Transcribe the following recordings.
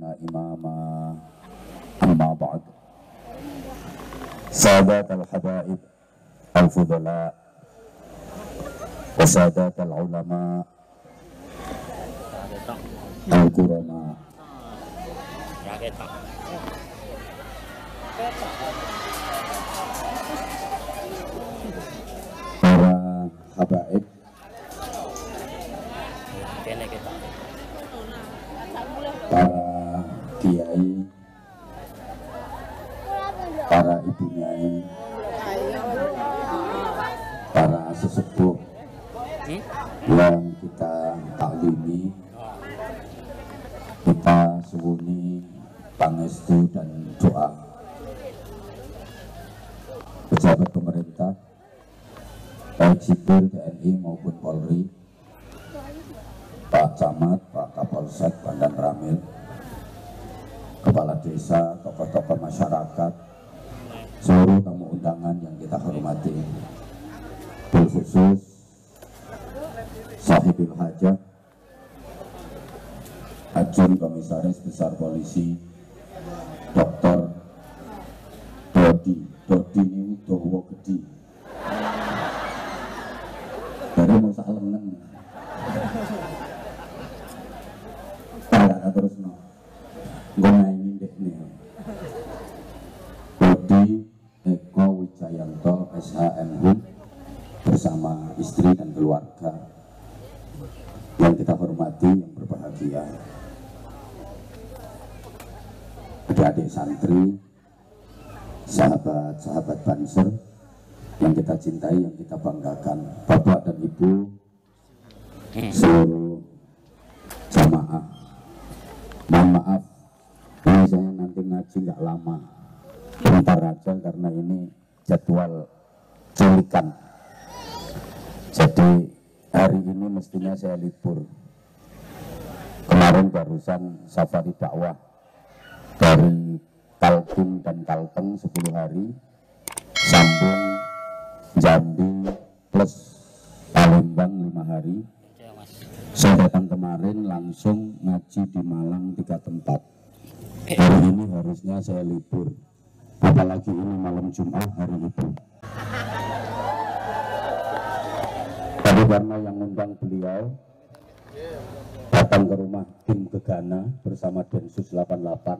لنا إماما. أما بعد، سادات الحبائب الفضلاء وسادات العلماء الكرماء، para habaib, para kiai, para ibu nyai, para sesepuh yang kita taklimi, kita suwuni pangestu dan doa. Pejabat pemerintah, baik sipil, TNI maupun Polri, Pak Camat, Pak Kapolsek, Bandar Ramil, kepala desa, tokoh-tokoh masyarakat, seluruh tamu undangan yang kita hormati, khusus Sahibul Hajat, Ajun Komisaris Besar Polisi Dr. Dodi ini Dowo Gedi dari mau salengen terus no ngomain deh nih Dodi Eko Wijayanto SHMH bersama istri dan keluarga yang kita hormati, yang berbahagia, adik-adik santri, sahabat-sahabat Banser yang kita cintai, yang kita banggakan, bapak dan ibu, seluruh jamaah. Mohon maaf, ini saya nanti ngaji nggak lama, bentar aja karena ini jadwal culikan. Jadi hari ini mestinya saya libur. Kemarin barusan safari dakwah dari Kaltim dan Kalteng 10 hari, sambung Jambi plus Palembang 5 hari. Saya datang kemarin langsung ngaji di Malang 3 tempat. Hari ini harusnya saya libur, apalagi ini malam Jumat, hari libur. Tapi karena yang undang beliau datang ke rumah tim Gegana bersama Densus 88,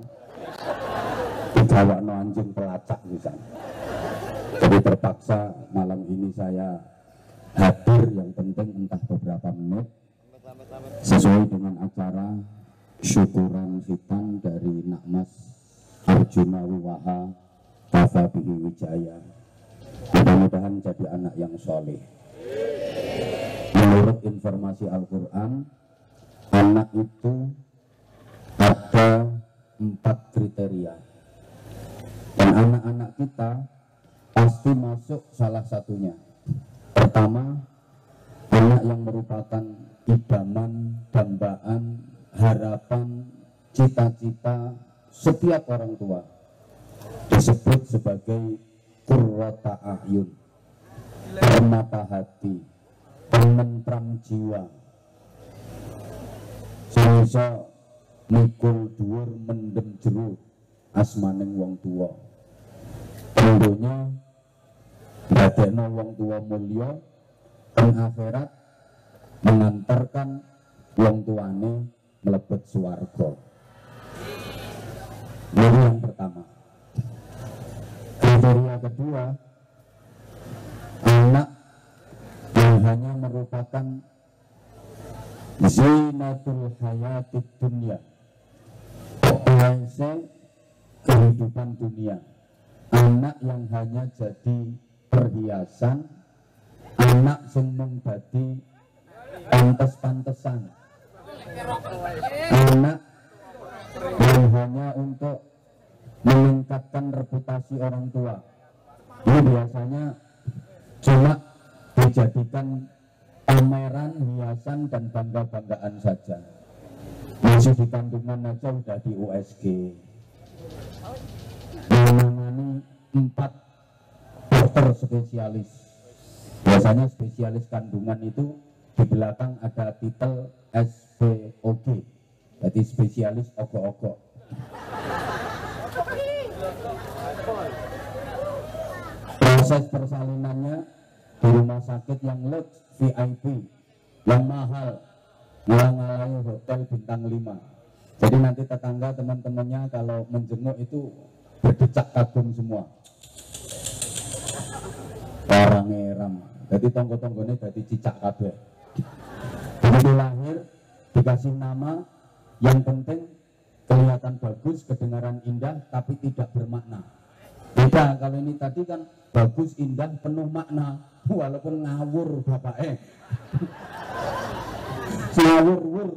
digawakno anjing pelacak bisa. Jadi terpaksa malam ini saya hadir, yang penting entah beberapa menit, sesuai dengan acara syukuran khitan dari Nakmas Arjuna Wiwaha Kafa Bihi Wijaya. Mudah-mudahan jadi anak yang soleh. Menurut informasi Al-Quran, anak itu ada 4 kriteria, dan anak-anak kita pasti masuk salah satunya. Pertama, anak yang merupakan idaman, dambaan, harapan, cita-cita setiap orang tua, disebut sebagai qurrata a'yun, permata hati, penentram jiwa, bisa mikul dhuwur mendem jero asmaning wong tua. Tentunya dadekno wong tua mulya teng akhirat, mengantarkan wong tuane mlebet swarga. Ini yang pertama. Kriteria kedua, anak yang hanya merupakan zinatul hayatid dunia, penghiasi kehidupan dunia. Anak yang hanya jadi perhiasan, anak sing mung dadi pantes-pantesan, anak yang hanya untuk meningkatkan reputasi orang tua. Ini biasanya cuma dijadikan pameran, hiasan, dan bangga-banggaan saja. Masih di kandungan aja udah di USG. Menangani 4 dokter spesialis. Biasanya spesialis kandungan itu di belakang ada titel SPOG, jadi spesialis ogo-ogo. Proses persalinannya di rumah sakit yang Lux VIP, yang mahal, ngalang-ngalangi hotel bintang 5. Jadi nanti tetangga teman-temannya kalau menjenguk itu berdecak kagum semua. Orang ngeram, jadi tonggo-tonggonya jadi cicak kabeh. Begitu lahir dikasih nama, yang penting kelihatan bagus, kedengaran indah, tapi tidak bermakna. Beda kalau ini tadi kan bagus, indah, penuh makna, walaupun ngawur bapaknya. Ngawur-wur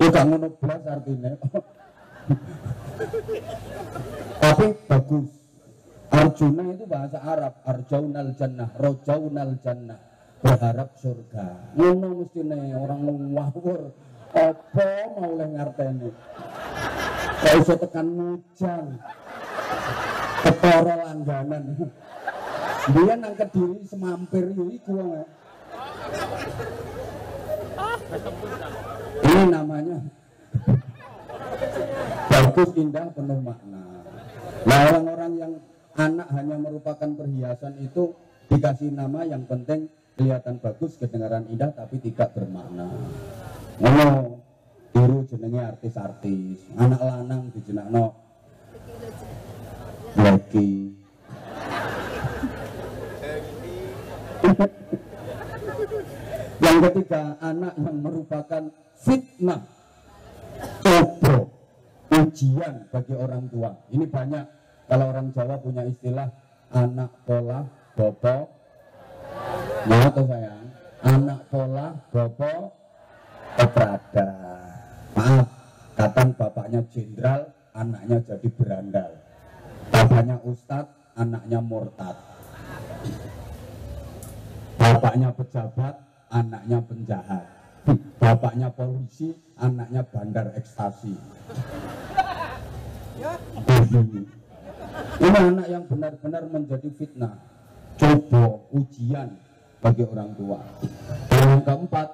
itu gak ngono blas artinya. Tapi bagus. Arjuna itu bahasa Arab, arjaunal jannah, rojaunal jannah, berharap surga. Ngono mestine orang ngawur. Apa mau oleh ngarteni? Gak usah tekan mujang, ketara langganan. Dia nang Kediri semampir iku wong. Ini namanya bagus, indah, penuh makna. Nah, orang-orang yang anak hanya merupakan perhiasan itu dikasih nama yang penting kelihatan bagus, kedengaran indah, tapi tidak bermakna. Ngono tiru jenenge artis-artis, anak lanang dijenakno Blacky. Yang ketiga, anak yang merupakan fitnah, coba, ujian bagi orang tua. Ini banyak, kalau orang Jawa punya istilah anak pola bopo. Nah itu sayang, anak pola bopo keprada. Maaf, kadang bapaknya jenderal, anaknya jadi berandal. Bapaknya ustadz, anaknya murtad. Bapaknya pejabat, anaknya penjahat. Bapaknya polisi, anaknya bandar ekstasi. Ini anak yang benar-benar menjadi fitnah, coba, ujian bagi orang tua. Yang keempat,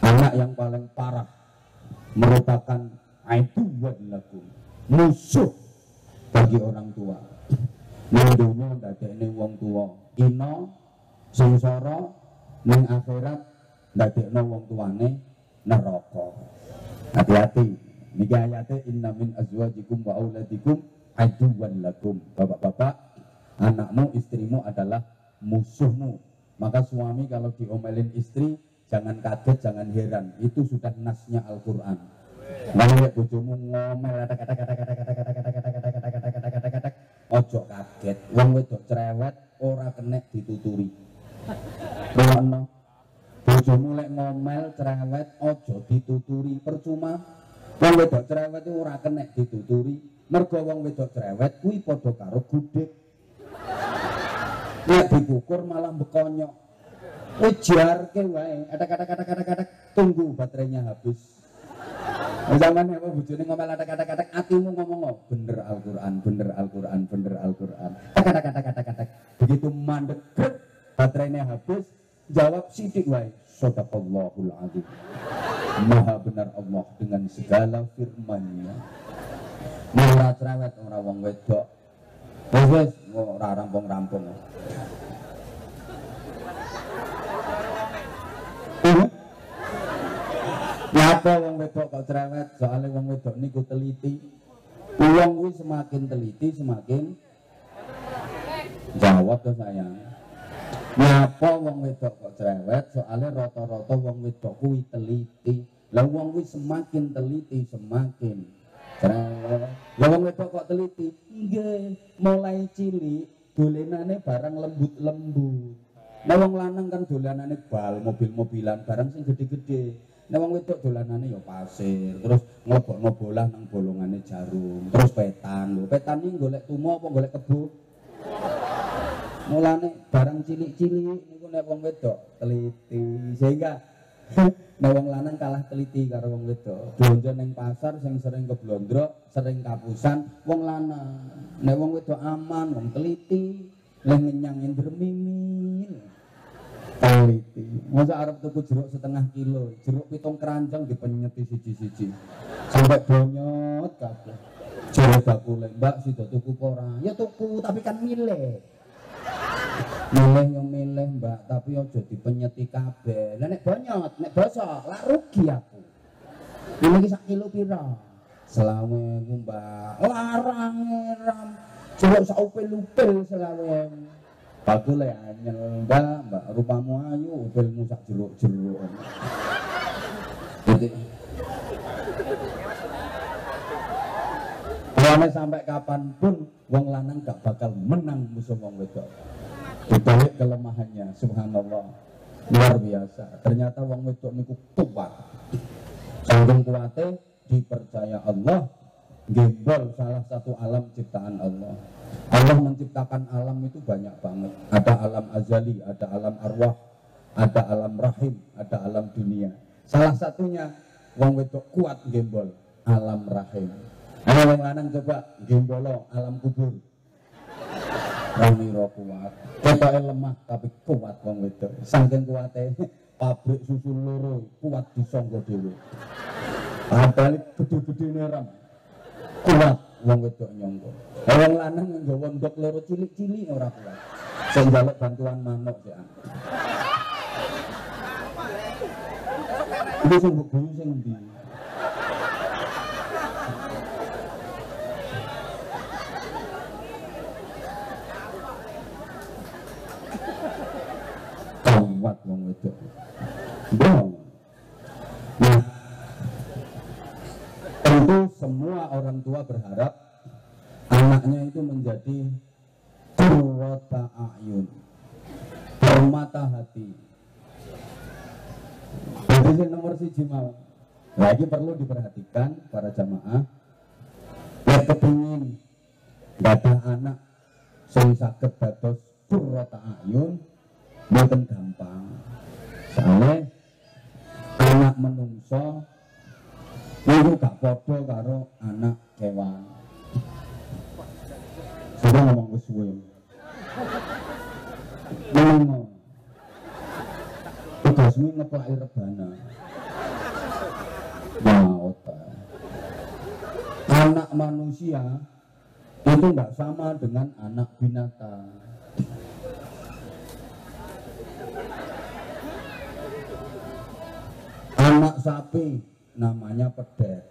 anak yang paling parah, merupakan aduan lakum, musuh bagi orang tua. Nandunya ndadekne wong tua ino sengsara, ning akhirat ndadekno wong tuane neraka. Hati-hati, niki ayate inna min azwajikum wa auladikum aduwan lakum. Bapak-bapak, anakmu, istrimu adalah musuhmu. Maka suami kalau diomelin istri, jangan kaget, jangan heran, itu sudah nasnya Al-Quran. Nang lihat bojomu ngomel kata-kata, ojo kaget, wong wedok cerewet ora kena dituturi. Rono bojomu lek ngomel cerewet ojo dituturi, percuma. Wong wedok cerewet ora kena dituturi, mergo wong wedok cerewet kuwi padha karo gudeg. Nek dikukur malah bekonyok. Ujarke wae, kata-kata, tunggu baterainya habis. Zaman apa bojone ngomel kata-kata, atimu ngomong bener Al-Qur'an, bener Al-Qur'an, bener Al-Qur'an. Kata-kata. Begitu mandek, baterainya habis, jawab sidik wae, sadaqallahul azim. Maha benar Allah dengan segala firman-Nya. Ora cerewet ora wong wedok. Wis ora rampung-rampung. Nyapa wong wedok kok cerewet? Soalnya wong wedok niku teliti. Wong kuwi semakin teliti semakin jawab tuh sayang. Nyapa wong wedok kok cerewet? Soalnya rata-rata wong wedok kuwi teliti. Lah wong kuwi semakin teliti semakin cerewet. Lah wong wedok kok teliti? Nggih, mulai cilik dolenane barang lembut-lembut. Nah wong lanang kan dolanane bal, mobil-mobilan, barang sing gede-gede. Nah wong wedok dolanane ya pasir, terus ngobok bola nang bolongane jarum, terus petan. Lho, petan iki golek tumo apa golek kebo? Mulane barang cilik-cilik niku nek wong wedok teliti. Sehingga nek wong lanang kalah teliti karo wong wedok. Belanja ning pasar sing sering keblondrok, sering kapusan wong lanang. Nek wong wedok aman, wong teliti, leh ngenyangin bermimil. Teliti. Masa arep tuku jeruk setengah kilo, jeruk 7 keranjang dipenyeti siji-siji. Sampai bonyot kabeh. Jare bakule, "Mbak sida tuku ora?" "Ya tuku, tapi kan milih." "Milih yo milih, Mbak, tapi aja dipenyeti kabeh. Lah nek bonyot, nek bosok, lah rugi aku." "Ini iki sak kilo pira?" "20.000, Mbak." "Larang ram. Jeruk sak upil-upil 20.000." Bakule anyel, Mbak, rupamu ayu, upilmu sak jeruk-jeruk." Jadi pokoknya sampai kapanpun wong lanang gak bakal menang musuh wong wedok. Dibalik kelemahannya, subhanallah, luar biasa. Ternyata wong wedok niku kuat. Saking kuatnya dipercaya Allah, gembol salah satu alam ciptaan Allah. Allah menciptakan alam itu banyak banget. Ada alam azali, ada alam arwah, ada alam rahim, ada alam dunia. Salah satunya wong wedok kuat gembol alam rahim. Ayo wong lanang coba gembolo alam kubur. Ramiro kuat. Ketoke lemah tapi kuat wong wedok. Saking kuate pabrik susu loro kuat disangga dhewe. Padahal gede-gedene ram. Kuat wong wedok nyangga. Wong lanang nggawa ndok loro cilik-cilik ora kuat. Sing njaluk bantuan manuk sik. Iki sing guyu sing endi? Kuat wong wedok. Nah, tentu semua orang tua berharap anaknya itu menjadi qurrata a'yun, permata hati. Jadi nomor 1 mau. Nah, ini perlu diperhatikan para jamaah. Ya kepingin gadah anak sing saged dados qurrata a'yun mboten gampang. Soalnya anak menungso itu gak podo karo anak kewan. Sudah ngomong ke suwe. Ngomong. Tugasmu ngeplaki rebana. Mau anak manusia itu nggak sama dengan anak binatang. Anak sapi namanya pedet.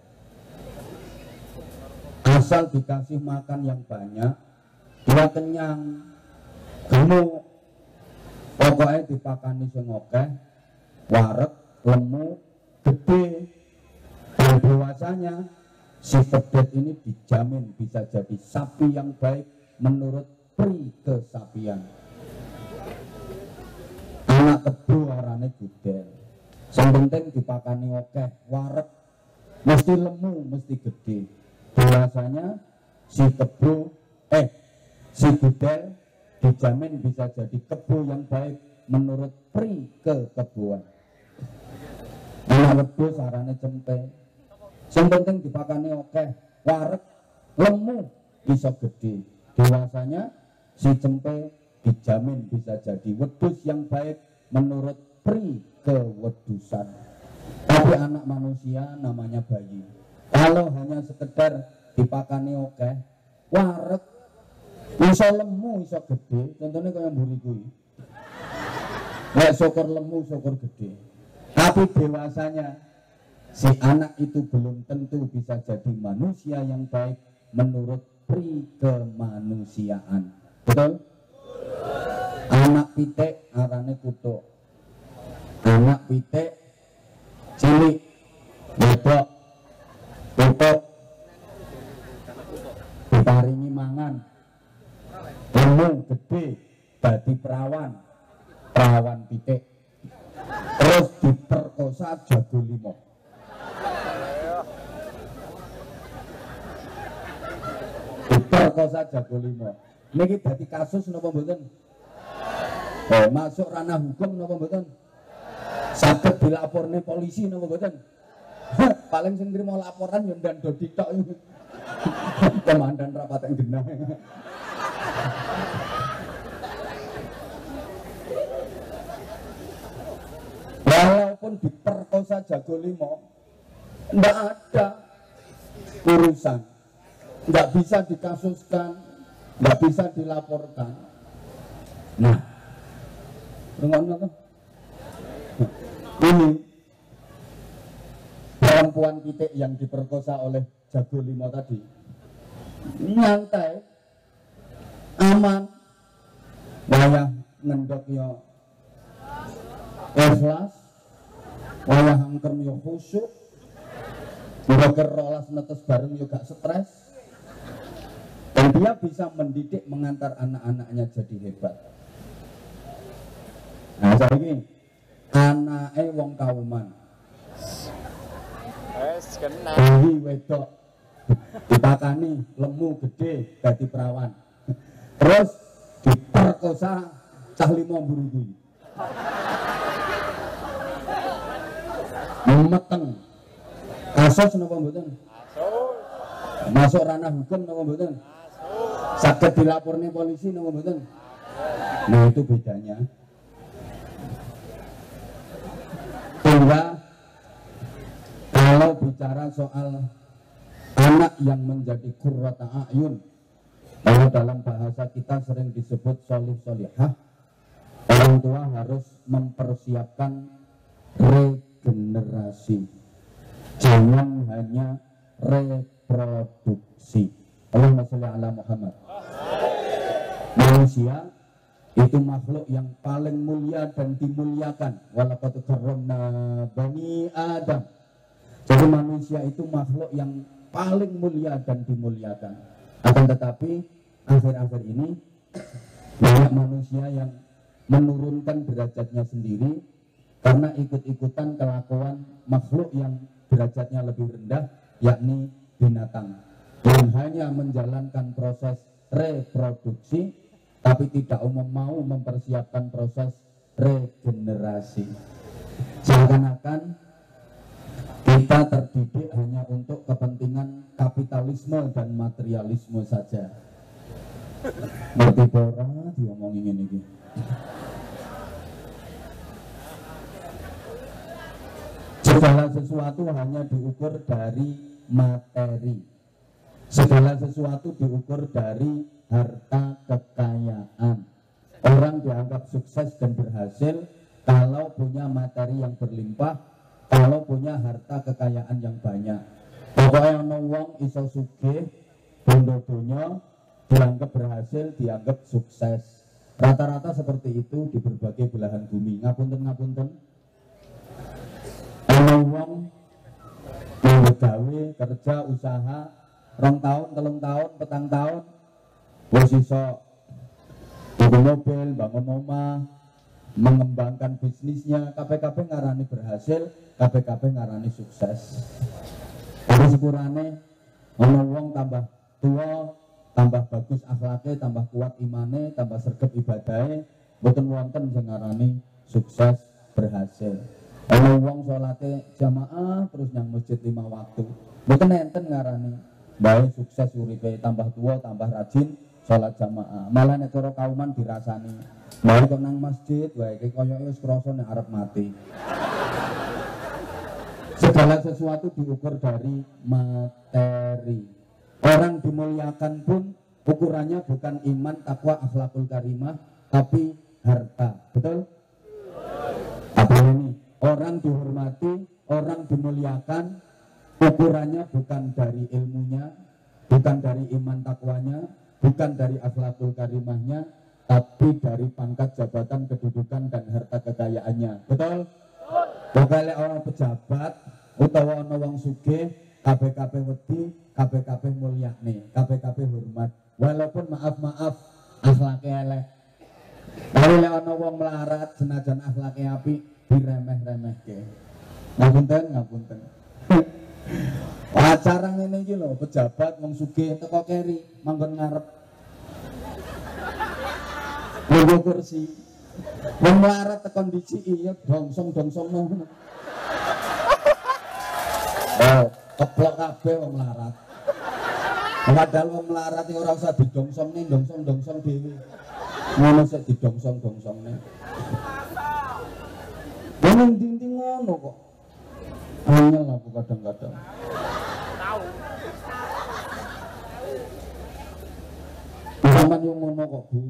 Asal dikasih makan yang banyak, dia kenyang, gemuk. Pokoknya dipakani sing akeh, wareg, lemu, gede. Dan dewasanya si pedet ini dijamin bisa jadi sapi yang baik menurut pri kesapian. Anak kebu arane gudel. Yang penting dipakani akeh, wareg, mesti lemu, mesti gede. Biasanya si kebu, si gudel dijamin bisa jadi kebu yang baik menurut pri kekebuan. Anak wedhus arane cempe. Yang penting dipakani akeh, wareg, lemu, bisa gede. Biasanya si cempe dijamin bisa jadi wedhus yang baik menurut pri kewedusan. Tapi anak manusia namanya bayi. Kalau hanya sekedar dipakani akeh, wareg, iso lemu, iso gede. Contohnya kayak mburi kuwi. Nek syukur lemu, syukur gede. Tapi dewasanya si anak itu belum tentu bisa jadi manusia yang baik menurut pri kemanusiaan. Betul? Anak pitik arane kutuk. Anak pitik cilik wedok kutuk diparingi mangan lemu gede dadi perawan pitik, terus diperkosa jago limo. Diperkosa jago limo niki dadi kasus napa mboten? Masuk ranah hukum napa mboten? Saged dilaporne polisi napa mboten? Paling sing nrimo laporan yo ndan dodi tok iki. Komandan rapat yang genah. walaupun diperkosa jago limo, nggak ada urusan, nggak bisa dikasuskan, nggak bisa dilaporkan. Nah, ini perempuan kita yang diperkosa oleh jago limo tadi, nyantai, aman, wayah ngendok yo ikhlas, wayah angker yo khusyuk, ngeroker rolas netes bareng yo gak stres, dan dia bisa mendidik, mengantar anak-anaknya jadi hebat. Nah, saya ini anaknya wong Kauman, bayi wedok dipakani lemu gede dadi perawan, terus diperkosa cah limo buru-buru, meteng kasus napa mboten? Masuk ranah hukum napa mboten? Saged dilaporne polisi napa mboten? Nah, itu bedanya. Sehingga kalau bicara soal anak yang menjadi qurrata a'yun, kalau dalam bahasa kita sering disebut solih solihah, orang tua harus mempersiapkan regenerasi, jangan hanya reproduksi. Allahumma sholli ala Muhammad. Manusia itu makhluk yang paling mulia dan dimuliakan. Walaqad karramna bani Adam. Jadi manusia itu makhluk yang paling mulia dan dimuliakan. Akan tetapi akhir-akhir ini banyak manusia yang menurunkan derajatnya sendiri karena ikut-ikutan kelakuan makhluk yang derajatnya lebih rendah, yakni binatang, yang hanya menjalankan proses reproduksi tapi tidak mau mempersiapkan proses regenerasi. Seakan-akan kita terdidik hanya untuk kepentingan kapitalisme dan materialisme saja. Ngerti pora diomongin ini. Segala sesuatu hanya diukur dari materi. Segala sesuatu diukur dari harta kekayaan. Orang dianggap sukses dan berhasil kalau punya materi yang berlimpah, kalau punya harta kekayaan yang banyak. Pokoknya ono wong iso sugih, bondo-donya dianggap berhasil, dianggap sukses. Rata-rata seperti itu di berbagai belahan bumi. Ngapunten-ngapunten. Ono wong gawe kerja usaha 2 tahun, 3 tahun, 4 tahun, wis iso tuku mobil, bangun omah, mengembangkan bisnisnya. KPKP ngarani berhasil, KPKP ngarani sukses. Tapi sepurane ono wong tambah tua, tambah bagus akhlaknya, tambah kuat imane, tambah sregep ibadahe, mboten wonten sing ngarani sukses berhasil. Ono wong salate jamaah terus nang masjid 5 waktu, mboten enten ngarani bae sukses uripe, tambah tua, tambah rajin salat jamaah. Malah nek cara kauman dirasani, bae kok nang masjid wae koyoke wis krasa nek arep mati. Segala sesuatu diukur dari materi. Orang dimuliakan pun ukurannya bukan iman, takwa, akhlakul karimah, tapi harta. Betul? Apa ini? Orang dihormati, orang dimuliakan, ukurannya bukan dari ilmunya, bukan dari iman takwanya, bukan dari akhlakul karimahnya, tapi dari pangkat jabatan, kedudukan, dan harta kekayaannya. Betul? Pokoknya orang pejabat utawa ana wong sugih, KPKP wedi, KPKP mulyane, KPKP hormat, walaupun maaf akhlaknya elek. Tapi lek ana wong melarat senajan akhlaknya apik diremeh-remehke. Ngapunten. Acara ngene iki lho, pejabat wong sugih teko keri manggon ngarep. Nggo kursi. Wong melarat tekan diciki ya dongsong-dongsong ngono. Oh, keplok kabeh wong melarat. Padahal wong melarat iki ora usah didongsongne, dongsong-dongsong dhewe. Ngono sik didongsong-dongsongne. Jangan ndi ngono kok. Angel aku kadang-kadang. Sampeyan yo ngono kok, Bu.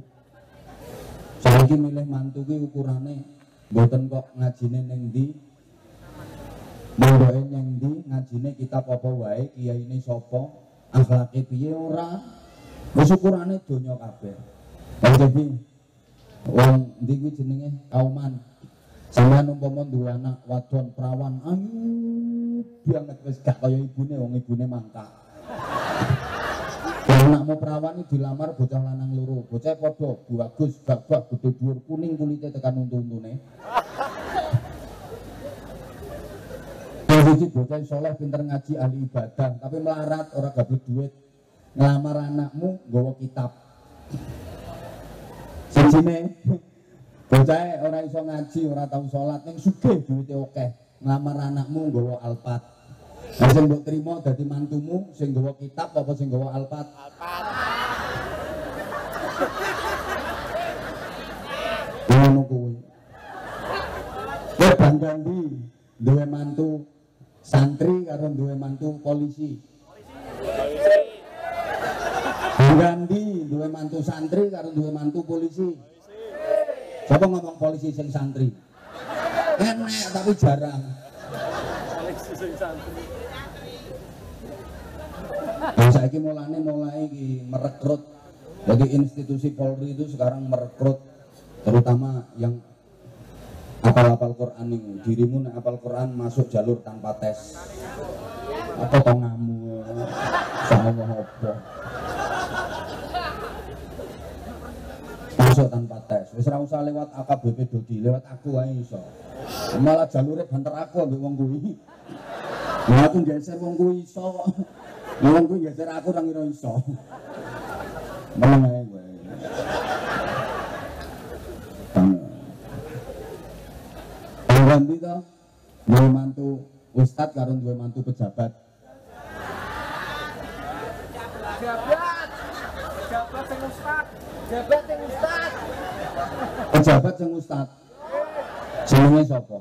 Saiki milih mantu ki ukurane mboten kok ngajine ning ndi. Mondoke ning ndi, ngajine kitab apa wae, kiyaine sapa, akhlake piye ora. Wis ukurane donya kabeh. Lah jadi wong ndi kuwi jenenge kauman. Sampeyan umpama duwe anak wadon perawan, ayu banget wis gak kaya ibune, wong ibune mangkak. Anakmu perawan iki dilamar bocah lanang loro, bocah padha bagus, babak gede dhuwur kuning kulite tekan untu-untune. Iki bocah saleh pinter ngaji ahli ibadah, tapi melarat ora gawe duit. Ngelamar anakmu nggawa kitab. Sijine bocah ora iso ngaji, ora tau salat ning sugih duwite akeh. Ngelamar anakmu nggawa Alphard. Lah sing mbok trimo dadi mantumu sing nggawa kitab apa sing nggawa Alphard? Alphard. Ngono kuwi. Ya bangga ndi duwe mantu santri karo duwe mantu polisi. Polisi. Bangga ndi duwe mantu santri karo duwe mantu polisi. Siapa ngomong polisi sing santri? Enak tapi jarang. Polisi sing santri. Nah, saiki mulai merekrut. Jadi institusi Polri itu sekarang merekrut terutama yang apal-apal Quran ini. Dirimu nek apal Quran masuk jalur tanpa tes. Apa tongamu? Sama apa? Masuk tanpa tes. Wis ora usah lewat AKBP Dodi, lewat aku ae iso. Malah jalure banter aku ambek wong kuwi. Lah aku geser wong kuwi iso. Wong kuwi geser aku ora ngira iso. Meneng ae kowe. Ganti to. Duwe mantu ustad karo duwe mantu pejabat. Pejabat sing ustad. Pejabat sing ustad. Jenenge sapa?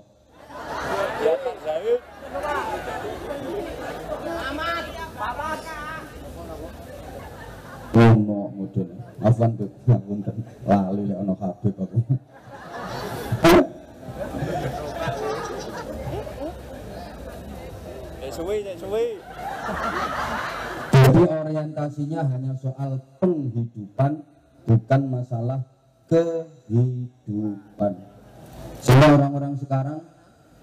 Ono model. Afwan tuh, ngapunten. Lali lek ono Habib aku. Jadi orientasinya hanya soal penghidupan, bukan masalah kehidupan. Sehingga orang-orang sekarang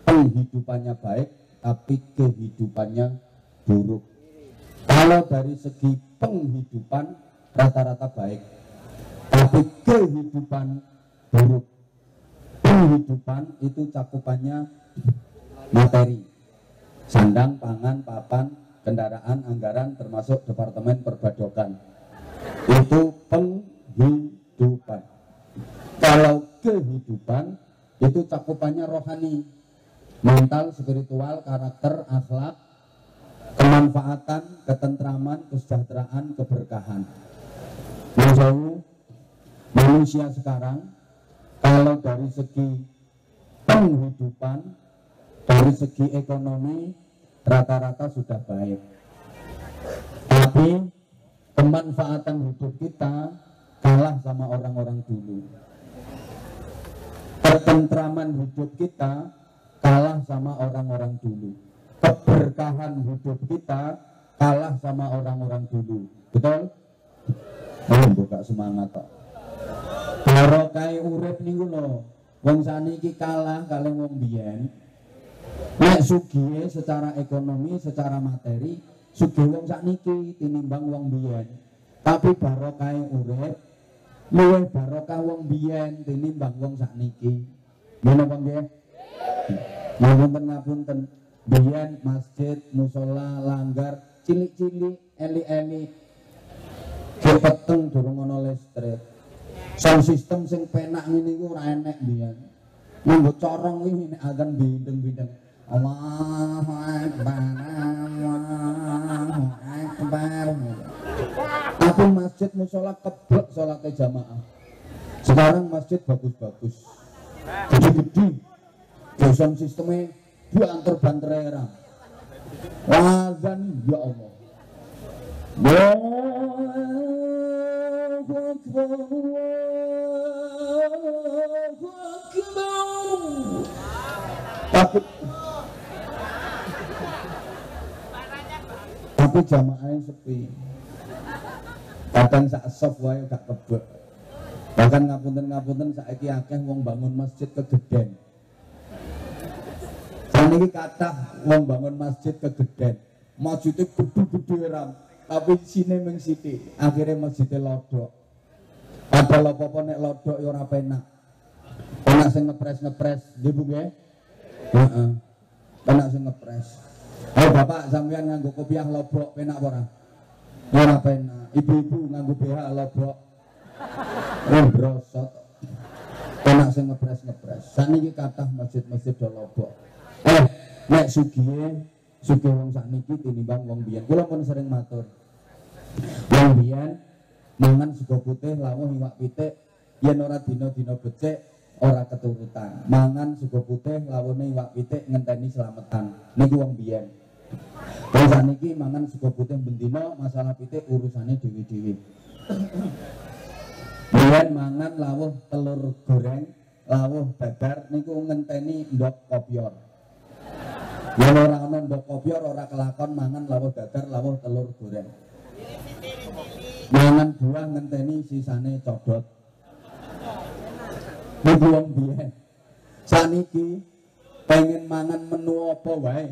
penghidupannya baik, tapi kehidupannya buruk. Kalau dari segi penghidupan rata-rata baik, tapi kehidupan buruk. Penghidupan itu cakupannya materi, sandang, pangan, papan, kendaraan, anggaran, termasuk departemen perbadokan. Itu penghidupan. Kalau kehidupan itu cakupannya rohani, mental, spiritual, karakter, akhlak, kemanfaatan, ketentraman, kesejahteraan, keberkahan. Manusia sekarang kalau dari segi penghidupan, dari segi ekonomi rata-rata sudah baik, tapi kemanfaatan hidup kita kalah sama orang-orang dulu. Ketentraman hidup kita kalah sama orang-orang dulu. Keberkahan hidup kita kalah sama orang-orang dulu. Betul? Buka semangat kok. Barokah urip niku lho. Wong saniki kalah kalian wong biyen. Nek sugih secara ekonomi, secara materi, sugih wong sakniki tinimbang wong biyen. Tapi barokah urip luwih barokah wong biyen tinimbang wong sakniki. Menapa nggih? Ngapunten, biyen masjid, musala, langgar, cilik-cilik, eli-eli. Peteng durung ana listrik. Sound system sing penak ngene iku ora enek biyen. Nganggo corong iki nek azan bindeng-bindeng. Allahu Akbar, Allahu Akbar. Tapi masjid musala keblek salate jamaah. Sekarang masjid bagus-bagus, gede-gede, Dosen sistemnya diantar-banter era. Wazan ya Allah. Tapi jamaahnya sepi. Kadang sak sop wae gak kebek. Bahkan ngapunten saiki akeh wong bangun masjid kegeden. Saniki kathah wong bangun masjid kegeden. Masjidnya gede-gede ram, tapi sine mung sithik. Akhire masjidnya lodok. Padahal apa-apa nek lodok ya ora penak. Penak sing ngepres-ngepres, nggih Bu nggih? Heeh. Penak sing ngepres. Ayo Bapak sampeyan nganggo kopiah lobok penak apa ora? Ora penak. Ibu-ibu nganggo BH lobok. Brosot. Penak sing ngepres-ngepres. Saniki kathah masjid-masjid do lobok. Nek sugih wong sakniki tinimbang wong biyen. Kula pun sering matur. Wong biyen mangan sego putih lawuh iwak pitik yen ora dina-dina becik ora keturutan. Mangan sego putih lawune iwak pitik ngenteni slametan. Niku wong biyen. Terus sakniki mangan sego putih bendina masalah pitik urusane dhewe-dhewe. Biyen mangan lawuh telur goreng, lawuh dadar niku ngenteni ndok kopior. Yen ora ana ndok kopior ora kelakon mangan lawuh dadar, lawuh telur goreng. Mangan buah ngenteni sisane codot. Niku wong biyen. Saniki pengen mangan menu apa wae.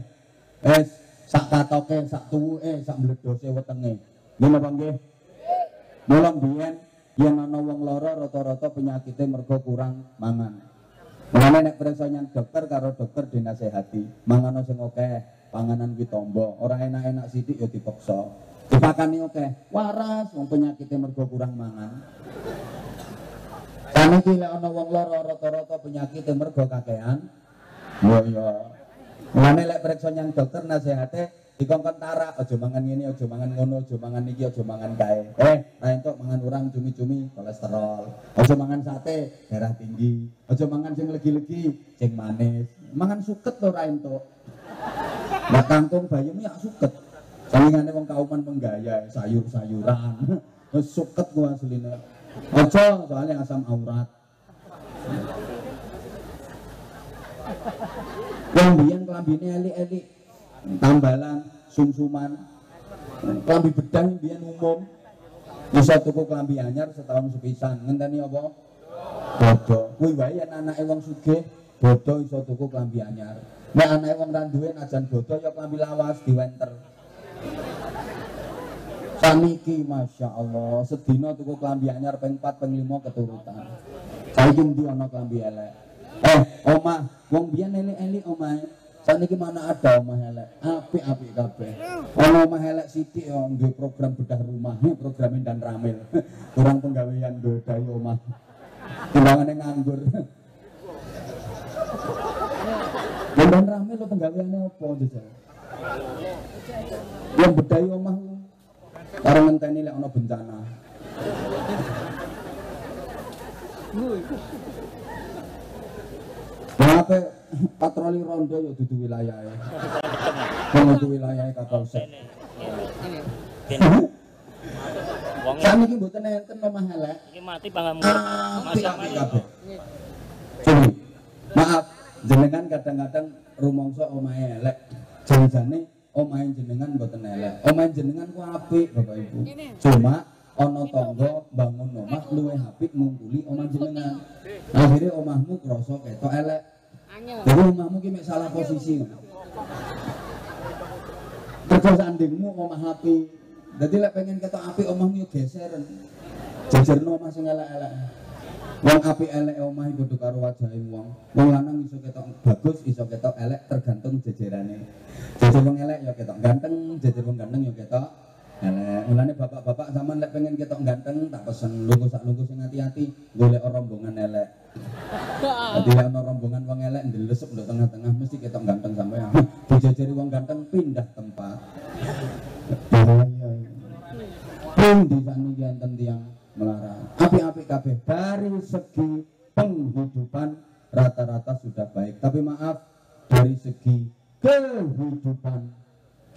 Sak katoke, sak tuwuke, sak mledose wetenge. Nggih napa nggih? Mula biyen yen ana wong lara rata-rata penyakite mergo kurang mangan. Mulane nek presa nyang dokter karo dokter dinasehati, mangan sing akeh, panganan kuwi tombo, ora enak-enak sithik ya dipaksa. Dipakani akeh, waras wong penyakite mergo kurang mangan. Saniki lek ana wong lara rata-rata penyakite mergo kakehan. Ya. Mulane lek presa nyang dokter nasehate dikongkon tarak, aja mangan ngene, aja mangan ngono, aja mangan iki, aja mangan kae. Ra entuk mangan urang cumi-cumi kolesterol. Aja mangan sate, darah tinggi. Aja mangan sing legi-legi, sing manis. Mangan suket to ra entuk. Lah kangkung bayem ya suket. Salingane wong kauman penggaya, sayur-sayuran. Wis suket ku asline. Aja soalnya asam aurat. Wong biyen klambine elik-elik. Tambalan, sumsuman, klambi bedah biyen umum. Bisa tuku klambi anyar setahun sepisan. Ngenteni apa? Bodo. Kuwi wae yen anake wong sugih, bodo iso tuku klambi anyar. Nek anake wong ra duwe najan bodo ya klambi lawas diwenter. Saniki Masya Allah, sedina tuku klambi anyar ping 4 ping 5 keturutan. Saiki ndi ana klambi elek? Omah, wong biyen elik-elik omahe. Saniki mana ada omah elek, apik-apik kabeh. Ana omah elek sithik yo nduwe program bedah rumah, program Dan Ramil. Kurang penggawean ndodai omah. Timbangane nganggur. Dan Ramil lo penggaweane apa jajal? Yang bedahi omah karo ngenteni lek ana bencana. Kenapa patroli rondo ya dudu wilayahe. Dudu wilayahe Kapolsek. Saniki mboten enten omah elek. Iki mati pangamur. Masak kabeh. Maaf, jenengan kadang-kadang rumangsa omahe elek. Janjane omahe jenengan mboten elek. Omahe jenengan ku apik, Bapak Ibu. Cuma ana tangga bangun omah luwih apik ngungkuli omah jenengan. Akhire omahmu krasa ketok elek. Jadi omahmu ki mek salah posisi. Terus sandingmu omah apik. Dadi lek pengen ketok apik omahmu yo geseren. Jejerno omah sing elek-elek. Wong apik elek omah iku padha karo wajahe wong. Wong lanang iso ketok bagus, iso ketok elek tergantung jejerane. Jejer wong elek ya ketok ganteng, jejer wong ganteng ya ketok elek. Mulane bapak-bapak sampean lek pengen ketok ganteng tak pesen lungguh sak lungguh sing hati-hati golek rombongan elek. Dadi lek ana rombongan wong elek ndelesep ndok tengah-tengah mesti ketok ganteng sampean. Dijejeri wong ganteng pindah tempat. Bahaya. Pundi saniki enten tiyang melarang. Apik-apik kabeh dari segi penghidupan rata-rata sudah baik. Tapi maaf, dari segi kehidupan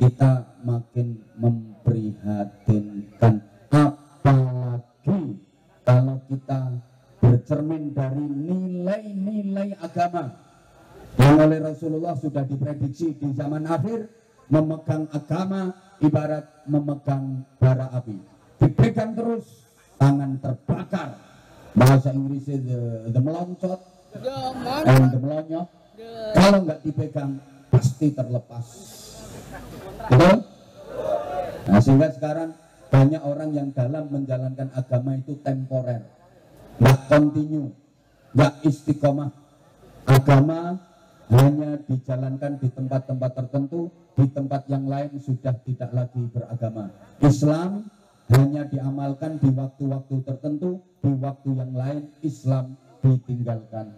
kita makin memprihatinkan. Apalagi kalau kita bercermin dari nilai-nilai agama yang oleh Rasulullah sudah diprediksi di zaman akhir. Memegang agama ibarat memegang bara api, dipegang terus tangan terbakar. Bahasa Inggrisnya the meloncat and the melonyok. Kalau nggak dipegang pasti terlepas. Betul? Nah, sehingga sekarang banyak orang yang dalam menjalankan agama itu temporer, nggak kontinu, nggak istiqomah. Agama hanya dijalankan di tempat-tempat tertentu, di tempat yang lain sudah tidak lagi beragama. Islam hanya diamalkan di waktu-waktu tertentu, di waktu yang lain Islam ditinggalkan.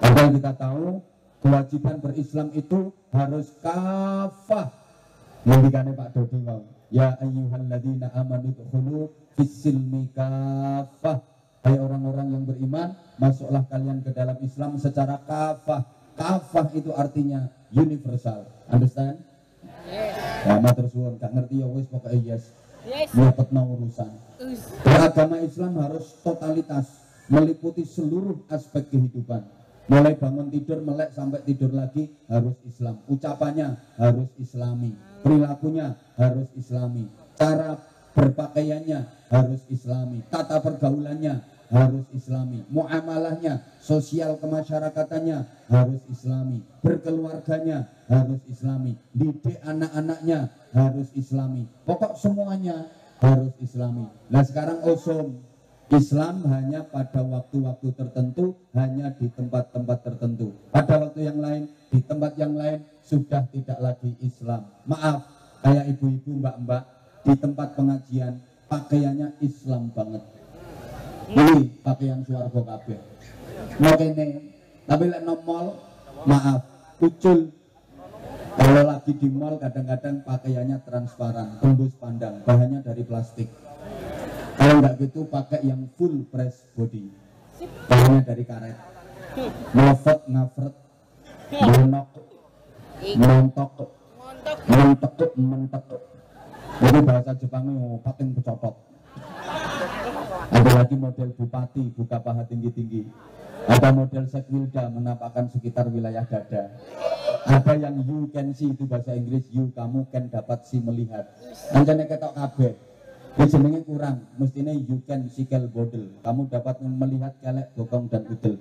Padahal kita tahu kewajiban berislam itu harus kafah. Ngendikane Pak Dodi mau, ya ayyuhalladzina amanu dkhulu fis-silmi kafah. Hai orang-orang yang beriman, masuklah kalian ke dalam Islam secara kafah. Kafah itu artinya universal. Understand? Yes. Ya, matur suwun, gak ngerti ya wis pokoknya yes. Nyepetno urusan. Beragama Islam harus totalitas, meliputi seluruh aspek kehidupan. Mulai bangun tidur melek sampai tidur lagi harus Islam. Ucapannya harus Islami, perilakunya harus Islami, cara berpakaiannya harus Islami, tata pergaulannya harus Islami, muamalahnya, sosial kemasyarakatannya harus Islami, berkeluarganya harus Islami, didik anak-anaknya harus Islami, pokok semuanya harus Islami. Nah sekarang usum Islam hanya pada waktu-waktu tertentu, hanya di tempat-tempat tertentu. Pada waktu yang lain, di tempat yang lain sudah tidak lagi Islam. Maaf, kayak ibu-ibu, mbak-mbak di tempat pengajian pakaiannya Islam banget. Ini pakaian swarga kabeh. Makene, tapi lek nang mall, maaf, ucul. Kalau lagi di mall kadang-kadang pakaiannya transparan, tembus pandang, bahannya dari plastik. Kalau enggak gitu pakai yang full press body, bahannya dari karet. Ngafret, menok, mentok, mentek. Jadi bahasa Jepangnya pating becotot. Ada lagi model bupati buka paha tinggi-tinggi, ada model sekwilda menampakkan sekitar wilayah dada, ada yang you can see, itu bahasa Inggris you, kamu can dapat si melihat. Anjane ketok kabeh jenenge kurang, mestinya you can sikel bodel, kamu dapat melihat kelek, bokong dan udel.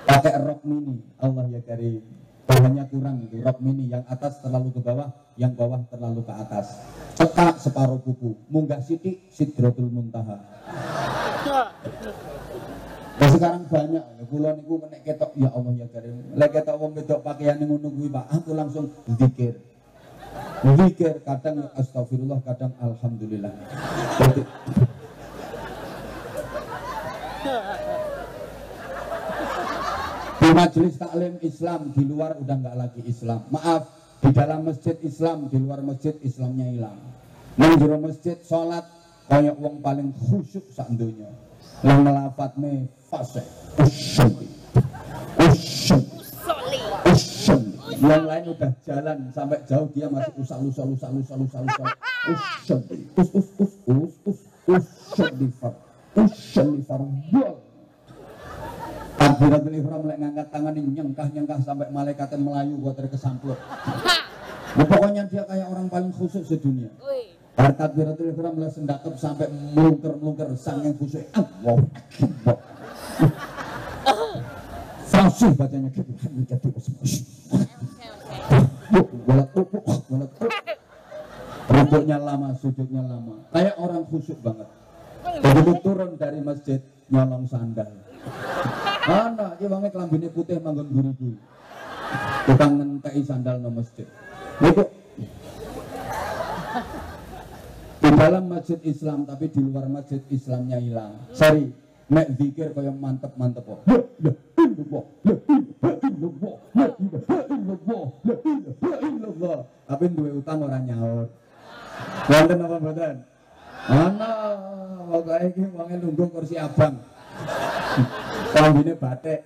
Pakai rok mini, Allah ya karim, bahannya kurang itu rok mini, yang atas terlalu ke bawah, yang bawah terlalu ke atas. Cetak separuh kuku, munggah sidik sidratul muntaha. Nah sekarang banyak, kula niku menek ketok ya Allah ya karim. Lek ketok wong wedok pakaiane ngono kuwi Pak, aku langsung zikir. Zikir kadang astagfirullah, kadang alhamdulillah. Di majelis taklim Islam, di luar udah nggak lagi Islam. Maaf, di dalam masjid Islam, di luar masjid Islamnya hilang. Nang jero masjid sholat kayak wong paling khusyuk sak donya. Lang ngelafatne fase. Usyuk. Yang lain udah jalan sampai jauh, dia masih usal. Usyuk. Takbiratul ihram lek ngangkat tangan ini nyengkah sampai malaikatnya melayu buat terkesamplur. Nah, pokoknya dia kayak orang paling khusyuk sedunia. Bar takbiratul ihram lah sendakep sampai melungker saking khusyuk. Allahu Akbar. Fasih bacanya gitu. Rukuknya lama, sujudnya lama. Kayak orang khusyuk banget. Begitu turun dari masjid nyolong sandal. Mana iki wonge klambine putih manggon guri-guri. Tukang ngenteki sandal nang masjid. Niku di dalam masjid Islam tapi di luar masjid Islamnya hilang. Sorry, nek zikir kaya mantep-mantep kok. La ilaha illallah. Tapi duwe utang ora nyaur. Wonten apa mboten? Ana, pokoke iki wonge lungguh kursi abang. Klambine batik.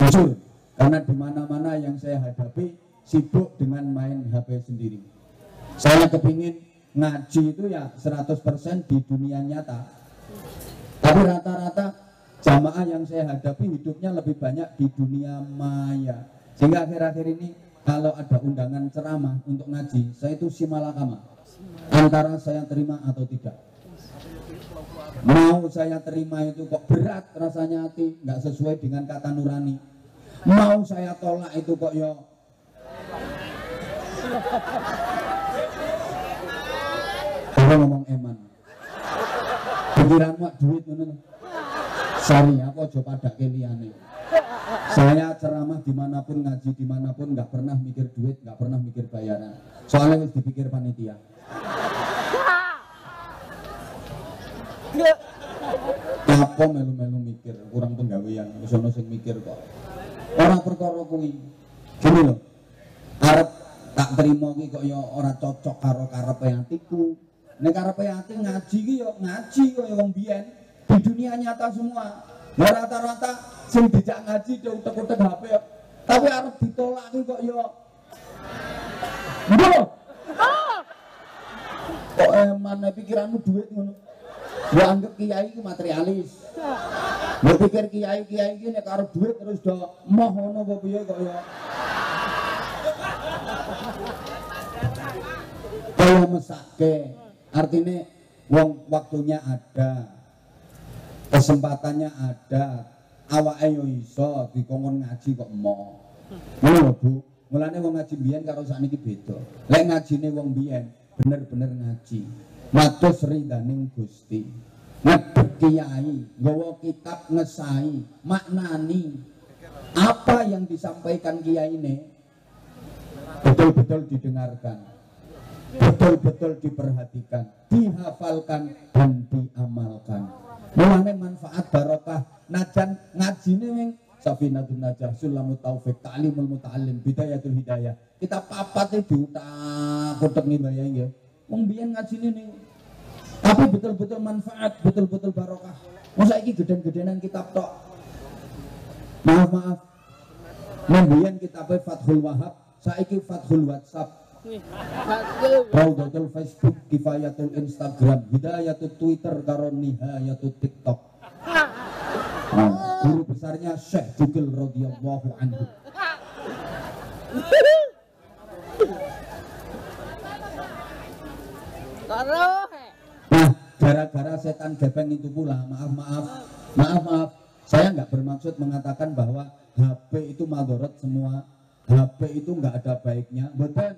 Jujur, karena di mana-mana yang saya hadapi sibuk dengan main HP sendiri. Saya kepingin ngaji itu ya 100% di dunia nyata. Tapi rata-rata jamaah yang saya hadapi hidupnya lebih banyak di dunia maya. Sehingga akhir-akhir ini kalau ada undangan ceramah untuk ngaji, saya itu simalakama antara saya terima atau tidak. Mau saya terima itu kok berat rasanya hati, nggak sesuai dengan kata nurani. Mau saya tolak itu kok yo kalau ngomong eman pikiranmu duit ngono. Sorry, aku aja pada keliyane. Saya ceramah dimanapun, ngaji dimanapun, nggak pernah mikir duit, nggak pernah mikir bayaran. Soalnya harus dipikir panitia. Apa melu-melu mikir, kurang penggawean, sono sing mikir kok. Orang perkara kuwi. Gini loh. Arep tak terima ki kok ya ora cocok karo karepe atiku. Nek karepe ati ngaji ki yo ngaji kaya wong biyen di dunia nyata semua. Ya rata-rata sing dijak ngaji do utek-utek HP yo. Tapi arep ditolak ki kok yo Mbok. Kok emane pikiranmu duit ngono. Ya anggap kiai ku materialis. Ya pikir kiai-kiai iki nek karo duit terus do moh ngono apa piye kok ya. Kaya mesake. Artinya wong waktunya ada. Kesempatannya ada. Awake yo iso dikongkon ngaji kok moh. Ngono lho Bu. Mulane wong ngaji biyen karo sakniki beda. Lek ngajine wong biyen bener-bener ngaji. Matus ridhaning Gusti. Ngedek kiai, nggawa kitab ngesai, maknani apa yang disampaikan kiai ini betul-betul didengarkan, betul-betul diperhatikan, dihafalkan dan diamalkan. Mulane manfaat barokah najan ngajine wing Safinatun Najah, Sulamut Taufik, Ta'limul Muta'allim, Bidayatul Hidayah. Kita papat itu diutak-utak nih bayang ya. Wong biyen ngajine nih. Tapi betul-betul manfaat, betul-betul barokah. Masa iki geden-gedenan kitab tok. Maaf. Membiyen kitabnya Fathul Wahab, saiki Fathul WhatsApp. Raudatul Facebook, Kifayatul Instagram, Hidayatul Twitter, karo Nihayatul TikTok. Nah, guru besarnya Syekh Jugel radhiyallahu anhu. Nah, gara-gara setan gepeng itu pula, maaf, saya nggak bermaksud mengatakan bahwa HP itu madorot semua, HP itu nggak ada baiknya, betul,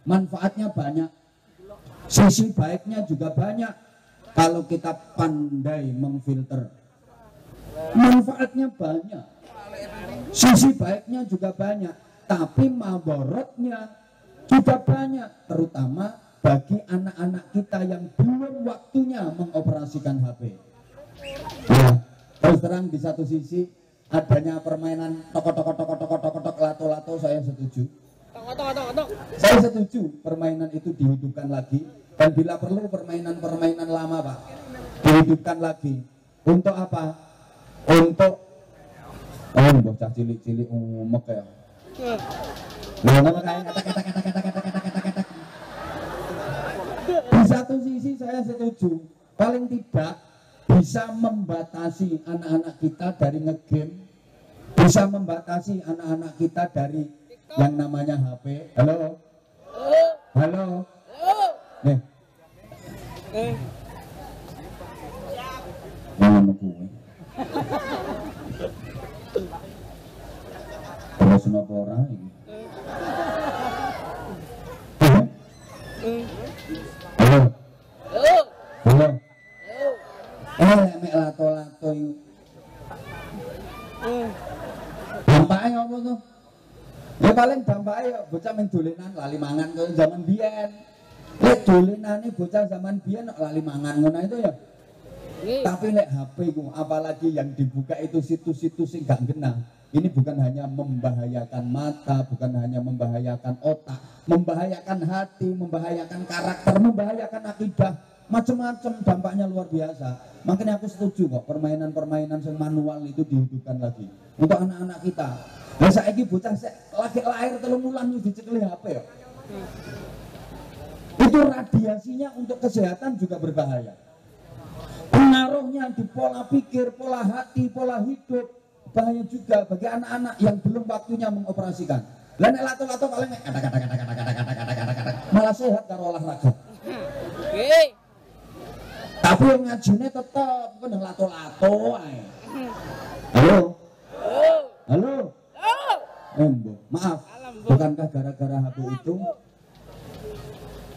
manfaatnya banyak, sisi baiknya juga banyak, kalau kita pandai memfilter, manfaatnya banyak, sisi baiknya juga banyak, tapi madorotnya juga banyak, terutama bagi anak-anak kita yang belum waktunya mengoperasikan HP. Ya, terus terang di satu sisi adanya permainan tok lato-lato saya setuju. Saya setuju permainan itu dihidupkan lagi dan bila perlu permainan lama Pak dihidupkan lagi. Untuk apa? Untuk bocah cilik-cilik umek ya. Nah, kayak kata-kata. Di satu sisi saya setuju, paling tidak bisa membatasi anak-anak kita dari ngegame, bisa membatasi anak-anak kita dari yang namanya HP. Halo? Nih. Ngomong gue. Terus nopo ora iki? Mek lato-lato yuk. Dampaknya apa tuh? Ya paling dampaknya bocah main dolenan lali mangan ke zaman biyen. Lek dolenane bocah zaman biyen lali mangan ngono itu ya. Tapi lek HP ku apalagi yang dibuka itu situs-situs sing gak genah. Ini bukan hanya membahayakan mata, bukan hanya membahayakan otak, membahayakan hati, membahayakan karakter, membahayakan akidah. macam-macam dampaknya luar biasa. Makanya aku setuju kok permainan-permainan yang manual itu dihidupkan lagi untuk anak-anak kita. Nah saiki bocah lagi lahir 3 bulan dicekeli HP ya. Itu radiasinya untuk kesehatan juga berbahaya. Pengaruhnya di pola pikir, pola hati, pola hidup bahaya juga bagi anak-anak yang belum waktunya mengoperasikan. Lah nek lato-lato paling malah sehat karo olahraga. Tapi yang ngajine tetep kena lato-lato ae. Halo. Halo. Maaf. Bukankah gara-gara HP itu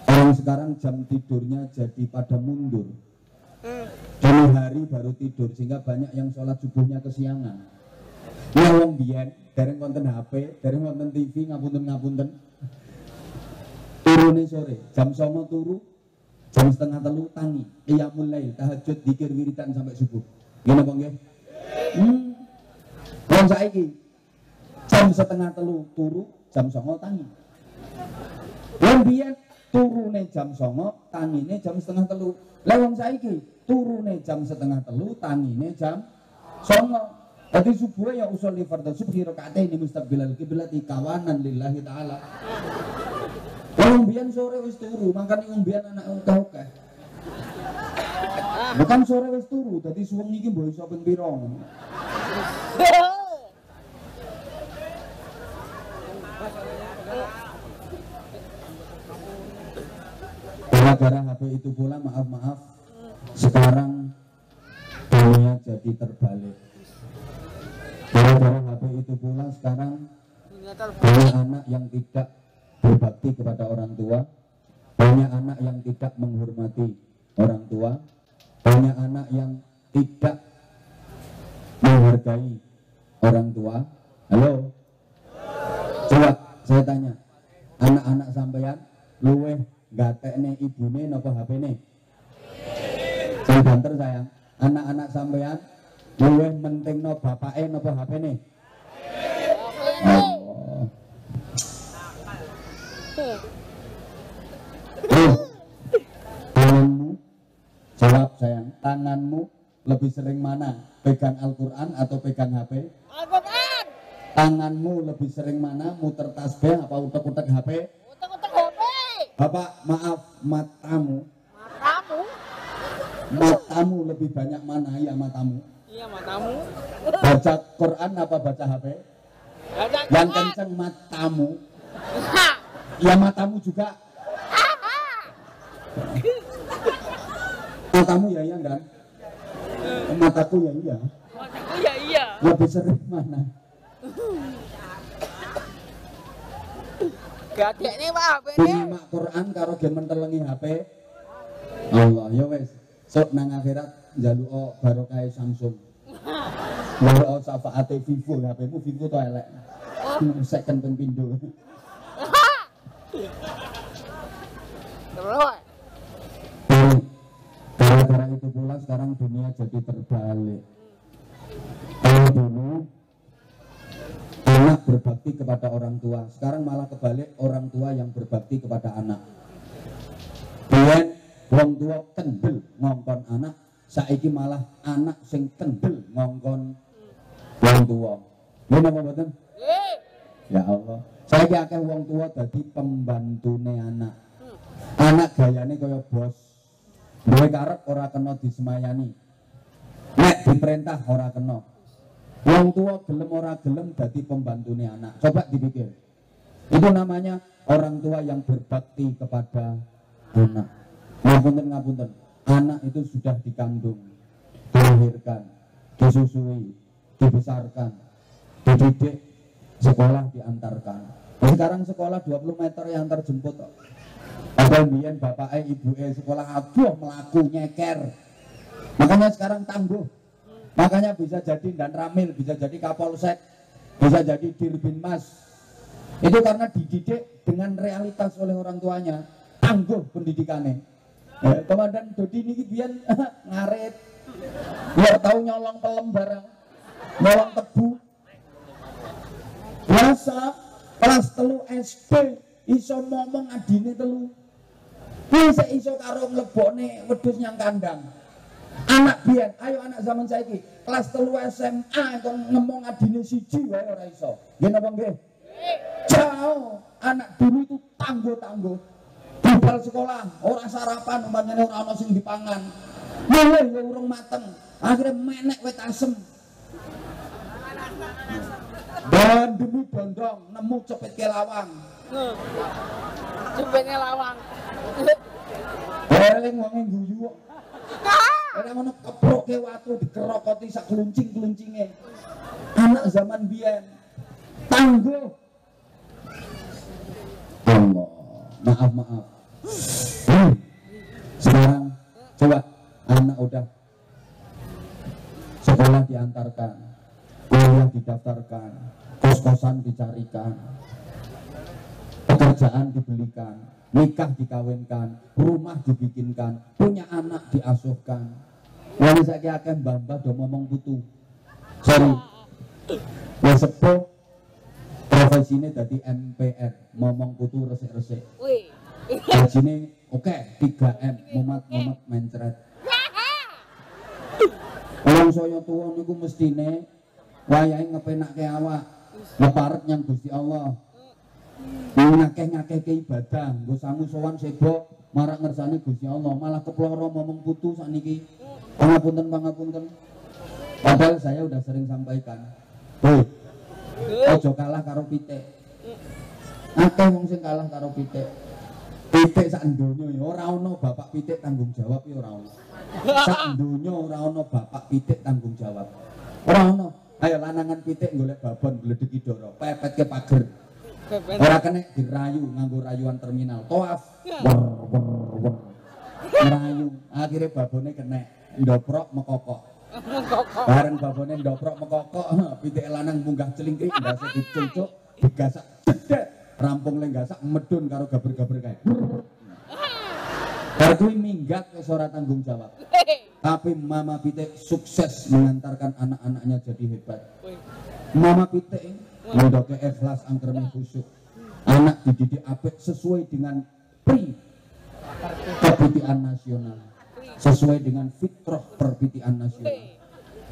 orang sekarang jam tidurnya jadi pada mundur? Dulu hari baru tidur sehingga banyak yang sholat subuhnya kesiangan. Ya wong biyen dereng konten HP, dereng konten TV, ngapunten. Turune sore, jam 09.00 turu, jam 2:30 tangi, qiyamul lail, tahajud, dzikir, wiridan sampai subuh. Gini apa nggih? Wong saiki jam 2:30 turu, jam 09.00 tangi. Wong biyen turune jam 09.00, tangine jam 2:30. Lah wong saiki turune jam 2:30, tangine jam 09.00. Tadi subuh ya usul li fardhu subhi rakaataini mustaqbilal qiblat kawanan lillahi taala. Wong biyen sore wis turu, makane wong biyen anak akeh. Bukan sore wis turu, dadi suwengi iki mbok iso ping pira. Gara-gara HP itu pula maaf sekarang dunia jadi terbalik. Gara-gara HP itu pula sekarang banyak anak yang tidak berbakti kepada orang tua, banyak anak yang tidak menghormati orang tua, banyak anak yang tidak menghargai orang tua. Halo, coba saya tanya, anak-anak sampeyan luweh gatekne ibune napa HP-ne? Saya banter sayang, anak-anak sampeyan luweh mentingno bapake napa HP-ne? Oh. Tanganmu, jawab sayang, tanganmu lebih sering mana? Pegang Al-Quran atau pegang HP? Al-Quran. Tanganmu lebih sering mana? Muter tasbih apa utek-utek HP? Utek-utek HP. Bapak maaf, matamu lebih banyak mana ya matamu? Iya matamu. Baca Quran apa baca HP? Baca Yang Quran. kenceng matamu. Ya matamu juga. Matamu ya iya kan? Mataku ya iya. Mataku ya iya. Lebih sering mana? Gadek nih Pak HP ini. Penyimak Quran karo game mentelengi HP. Allah ya wes. Sok nang akhirat njaluk barokah Samsung. Njaluk syafaate Vivo, HP-mu Vivo to elek. Second ping pindho. Terus. Gara-gara itu pula sekarang dunia jadi terbalik. Kalau dulu anak berbakti kepada orang tua, sekarang malah kebalik, orang tua yang berbakti kepada anak. Biyen wong tua kendel ngongkon anak, saiki malah anak sing kendel ngongkon wong tua. Nggih napa mboten? Nggih. Ya Allah. Saiki akeh wong tua dadi pembantune anak. Anak gayane kaya bos. Duwe karep ora kena disemayani. Nek diperintah ora kena. Wong tua gelem ora gelem dadi pembantune anak. Coba dipikir. Itu namanya orang tua yang berbakti kepada anak. Ngapunten. Anak itu sudah dikandung, dilahirkan, disusui, dibesarkan, dididik, sekolah diantarkan. Sekarang sekolah 20 meter yang terjemput. Padahal biyen bapake ibuke sekolah aduh melaku nyeker. Makanya sekarang tangguh. Makanya bisa jadi dan ramil, bisa jadi kapolsek, bisa jadi dirbinmas. Itu karena dididik dengan realitas oleh orang tuanya. Tangguh pendidikannya. Komandan Dodi ini biyen ngarit. Biar tahu nyolong pelem barang, nyolong tebu. Biasa kelas 3 SD iso ngomong adine 3. Bisa iso karo nglebokne wedhus nyang kandang. Anak biyen, ayo anak zaman saiki, kelas 3 SMA kon ngomong adine siji wae ora iso. Nggih napa nggih? Jauh. Anak dulu itu tangguh-tangguh. Budal sekolah, ora sarapan, umpamane ora ana sing dipangan. Mulai ya urung mateng, akhirnya menek wet asem. Dan demi dondong nemu cepet ke lawang. Cepetnya lawang. Eling wong guyu. Ora ngono keproke watu dikerokoti sak kluncing-kluncinge. Anak zaman biyen tangguh. Allah, maaf. Sekarang coba anak udah sekolah diantarkan, kuliah didaftarkan, kos-kosan dicarikan, pekerjaan dibelikan, nikah dikawinkan, rumah dibikinkan, punya anak diasuhkan. Wong saiki akeh mbah-mbah do ngomong putu. Sorry. Ya sepuh profesine dadi MPR, ngomong putu resik-resik. Wih. Gajine oke, 3M, mumat-mumat mencret. Wong saya tuwa niku mestine wayahe ngepenake awak, ngeparep nyang Gusti Allah. Ngakeh-ngakehke ibadah, nggo sangu sowan sebo marak ngersani Gusti Allah, malah keploro ngomong putu sakniki. Pangapunten. Padahal saya udah sering sampaikan. Hei, ojo kalah karo pitik. Akeh wong sing kalah karo pitik. Pitik sak donya ya ora ana bapak pitik tanggung jawab ya ora ana. Sak donya ora ana bapak pitik tanggung jawab. Ora ana. Ayo lanangan pitik golek babon gledeki doro, pepetke pager. Ora kena dirayu nganggo rayuan terminal. Toaf. Wer. Ngerayu, akhirnya babone kena ndoprok mekokok. Bareng babone ndoprok mekokok, pitik lanang munggah celingkrik ndase dicucuk, digasak jedek. Rampung lenggasak medun karo gaber-gaber kae. Bar kuwi minggat wis ora tanggung jawab. Tapi mama pitik sukses mengantarkan anak-anaknya jadi hebat. Mama pitik ngendoke ikhlas angkreme khusyuk. Anak dididik apik sesuai dengan pri kepitian nasional. Sesuai dengan fitrah perpitian nasional.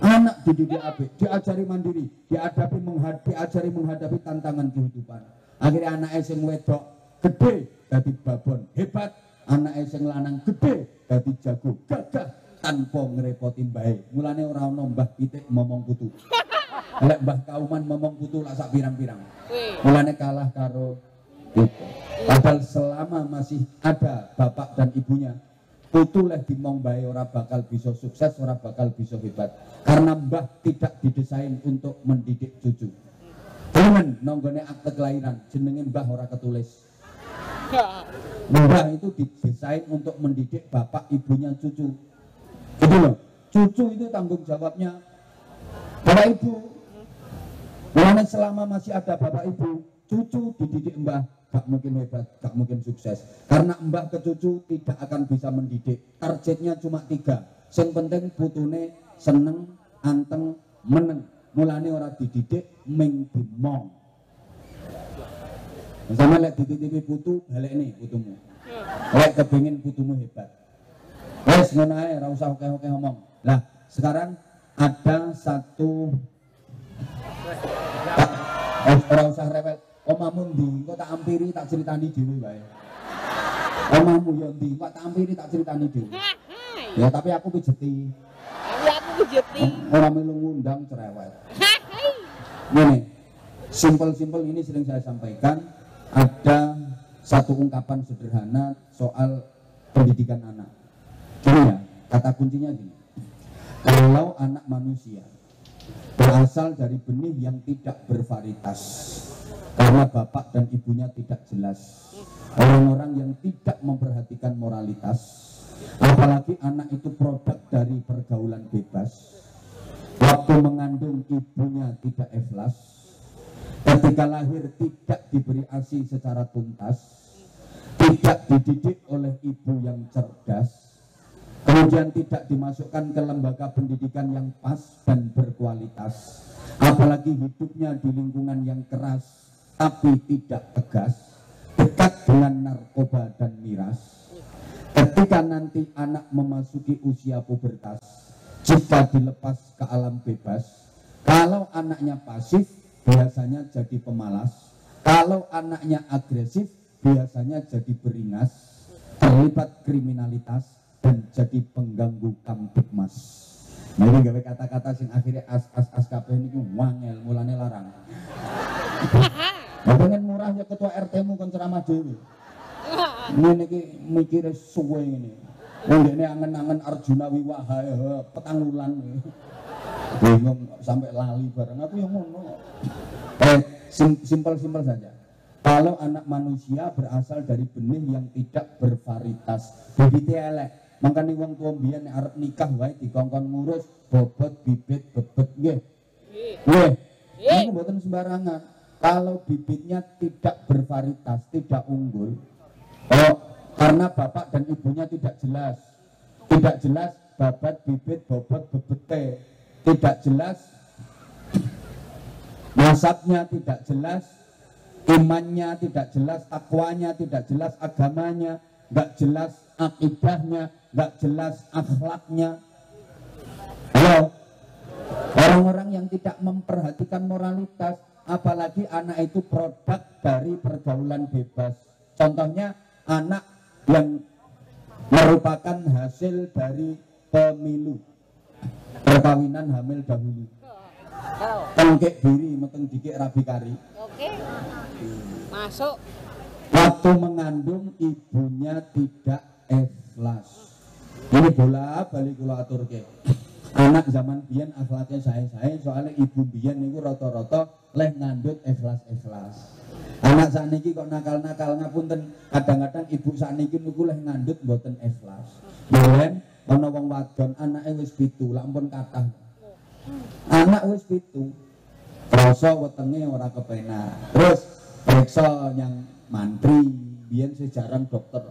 Anak dididik apik, diajari mandiri, diajari menghadapi tantangan kehidupan. Akhirnya anak sing wedok gede dadi babon hebat, anak sing lanang gede dadi jago gagah tanpa ngerepoti mbahe. Mulane ora ana mbah pitik momong putu. Lek mbah kauman momong putu lak sak pirang-pirang. Mulane kalah karo itu. Padahal selama masih ada bapak dan ibunya, putu lek dimong mbahe ora bakal bisa sukses, ora bakal bisa hebat. Karena mbah tidak didesain untuk mendidik cucu. Temen nonggone akte kelahiran jenenge mbah ora ketulis. Mbah itu didesain untuk mendidik bapak ibunya cucu. Gitu loh. Cucu itu tanggung jawabnya bapak ibu. Mulane selama masih ada bapak ibu, cucu dididik mbah gak mungkin hebat, gak mungkin sukses. Karena mbah ke cucu tidak akan bisa mendidik. Targetnya cuma 3. Yang penting putune seneng, anteng, meneng. Mulane ora dididik ming dimong. Sama lek dititipi putu balekne putumu. Lek kepengin putumu hebat. Wes ngono ae ora usah oke-oke ngomong. Lah, sekarang ada satu ora usah rewel. Omamu ndi? Engko tak ampiri tak critani dhewe wae. Omamu yo ndi? Kok tak ampiri tak critani dhewe. Ya tapi aku pijeti. Orang melu ngundang cerewet. Gini, simpel-simpel ini sering saya sampaikan. Ada satu ungkapan sederhana soal pendidikan anak. Gini ya, kata kuncinya gini. Kalau anak manusia berasal dari benih yang tidak bervarietas, karena bapak dan ibunya tidak jelas, orang-orang yang tidak memperhatikan moralitas, apalagi anak itu produk dari pergaulan bebas, waktu mengandung ibunya tidak ikhlas, ketika lahir tidak diberi ASI secara tuntas, tidak dididik oleh ibu yang cerdas, kemudian tidak dimasukkan ke lembaga pendidikan yang pas dan berkualitas, apalagi hidupnya di lingkungan yang keras tapi tidak tegas, dekat dengan narkoba dan miras. Ketika nanti anak memasuki usia pubertas, jika dilepas ke alam bebas, kalau anaknya pasif biasanya jadi pemalas, kalau anaknya agresif biasanya jadi beringas, terlibat kriminalitas, dan jadi pengganggu kamtipmas. Nah ini gawe kata-kata sing akhirnya as kabeh niku wangel mulane larang. Pengen murah ya ketua RT-mu kon ceramah dhewe. Ngene iki mikire suwe ngene. Wong dene angen-angen Arjuna Wiwaha petang wulan. Bingung sampai lali bareng aku yang ngono. Simpel-simpel saja. Kalau anak manusia berasal dari benih yang tidak bervarietas, bibite elek. Makanya wong tua mbiyen nek arep nikah wae dikongkon ngurus bobot bibit bebet nggih. Nggih. Niku mboten sembarangan. Kalau bibitnya tidak bervarietas, tidak unggul, karena bapak dan ibunya tidak jelas babat bibit bobot bebete, tidak jelas nasabnya, tidak jelas imannya, tidak jelas takwanya, tidak jelas agamanya, nggak jelas akidahnya, nggak jelas akhlaknya. Halo, orang-orang yang tidak memperhatikan moralitas, apalagi anak itu produk dari pergaulan bebas. Contohnya anak yang merupakan hasil dari pemilu, perkawinan hamil dahulu, tengkek biri meteng dikik rabi kari. Oke. Masuk. Waktu mengandung ibunya tidak ikhlas. Ini bola balik kula aturke. Anak zaman biyen akhlaknya sae-sae, soalnya ibu biyen niku rata-rata leh ngandut ikhlas-ikhlas. Anak sakniki kok nakal-nakal ngapunten, kadang-kadang ibu sakniki niku leh ngandut mboten ikhlas. Biyen ana wong wadon anake wis 7, lak ampun kathah. Anak wis 7. Rasa wetenge ora kepenak. Terus periksa yang mantri, biyen sejarang dokter.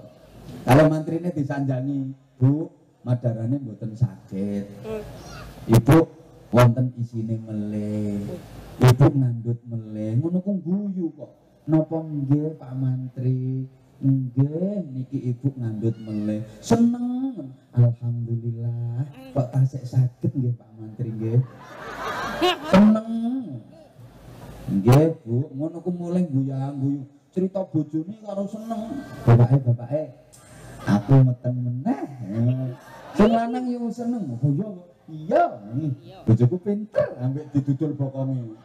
Kalau mantrine disanjangi, Bu, madarane mboten sakit. Ibu wonten isine meleh. Ibu ngandut meleh. Ngono ku guyu kok. Napa nggih Pak Mantri? Nggih niki ibu ngandut meleh. Seneng. Alhamdulillah. Kok tasik saged nggih Pak Mantri nggih. Seneng. Nggih Bu, ngono ku mulai guyang-guyu. Cerita bojone karo seneng. Bapake aku meten meneh. Sing lanang yo seneng. Oh iya. Bojoku pinter ambek didudul bokonge.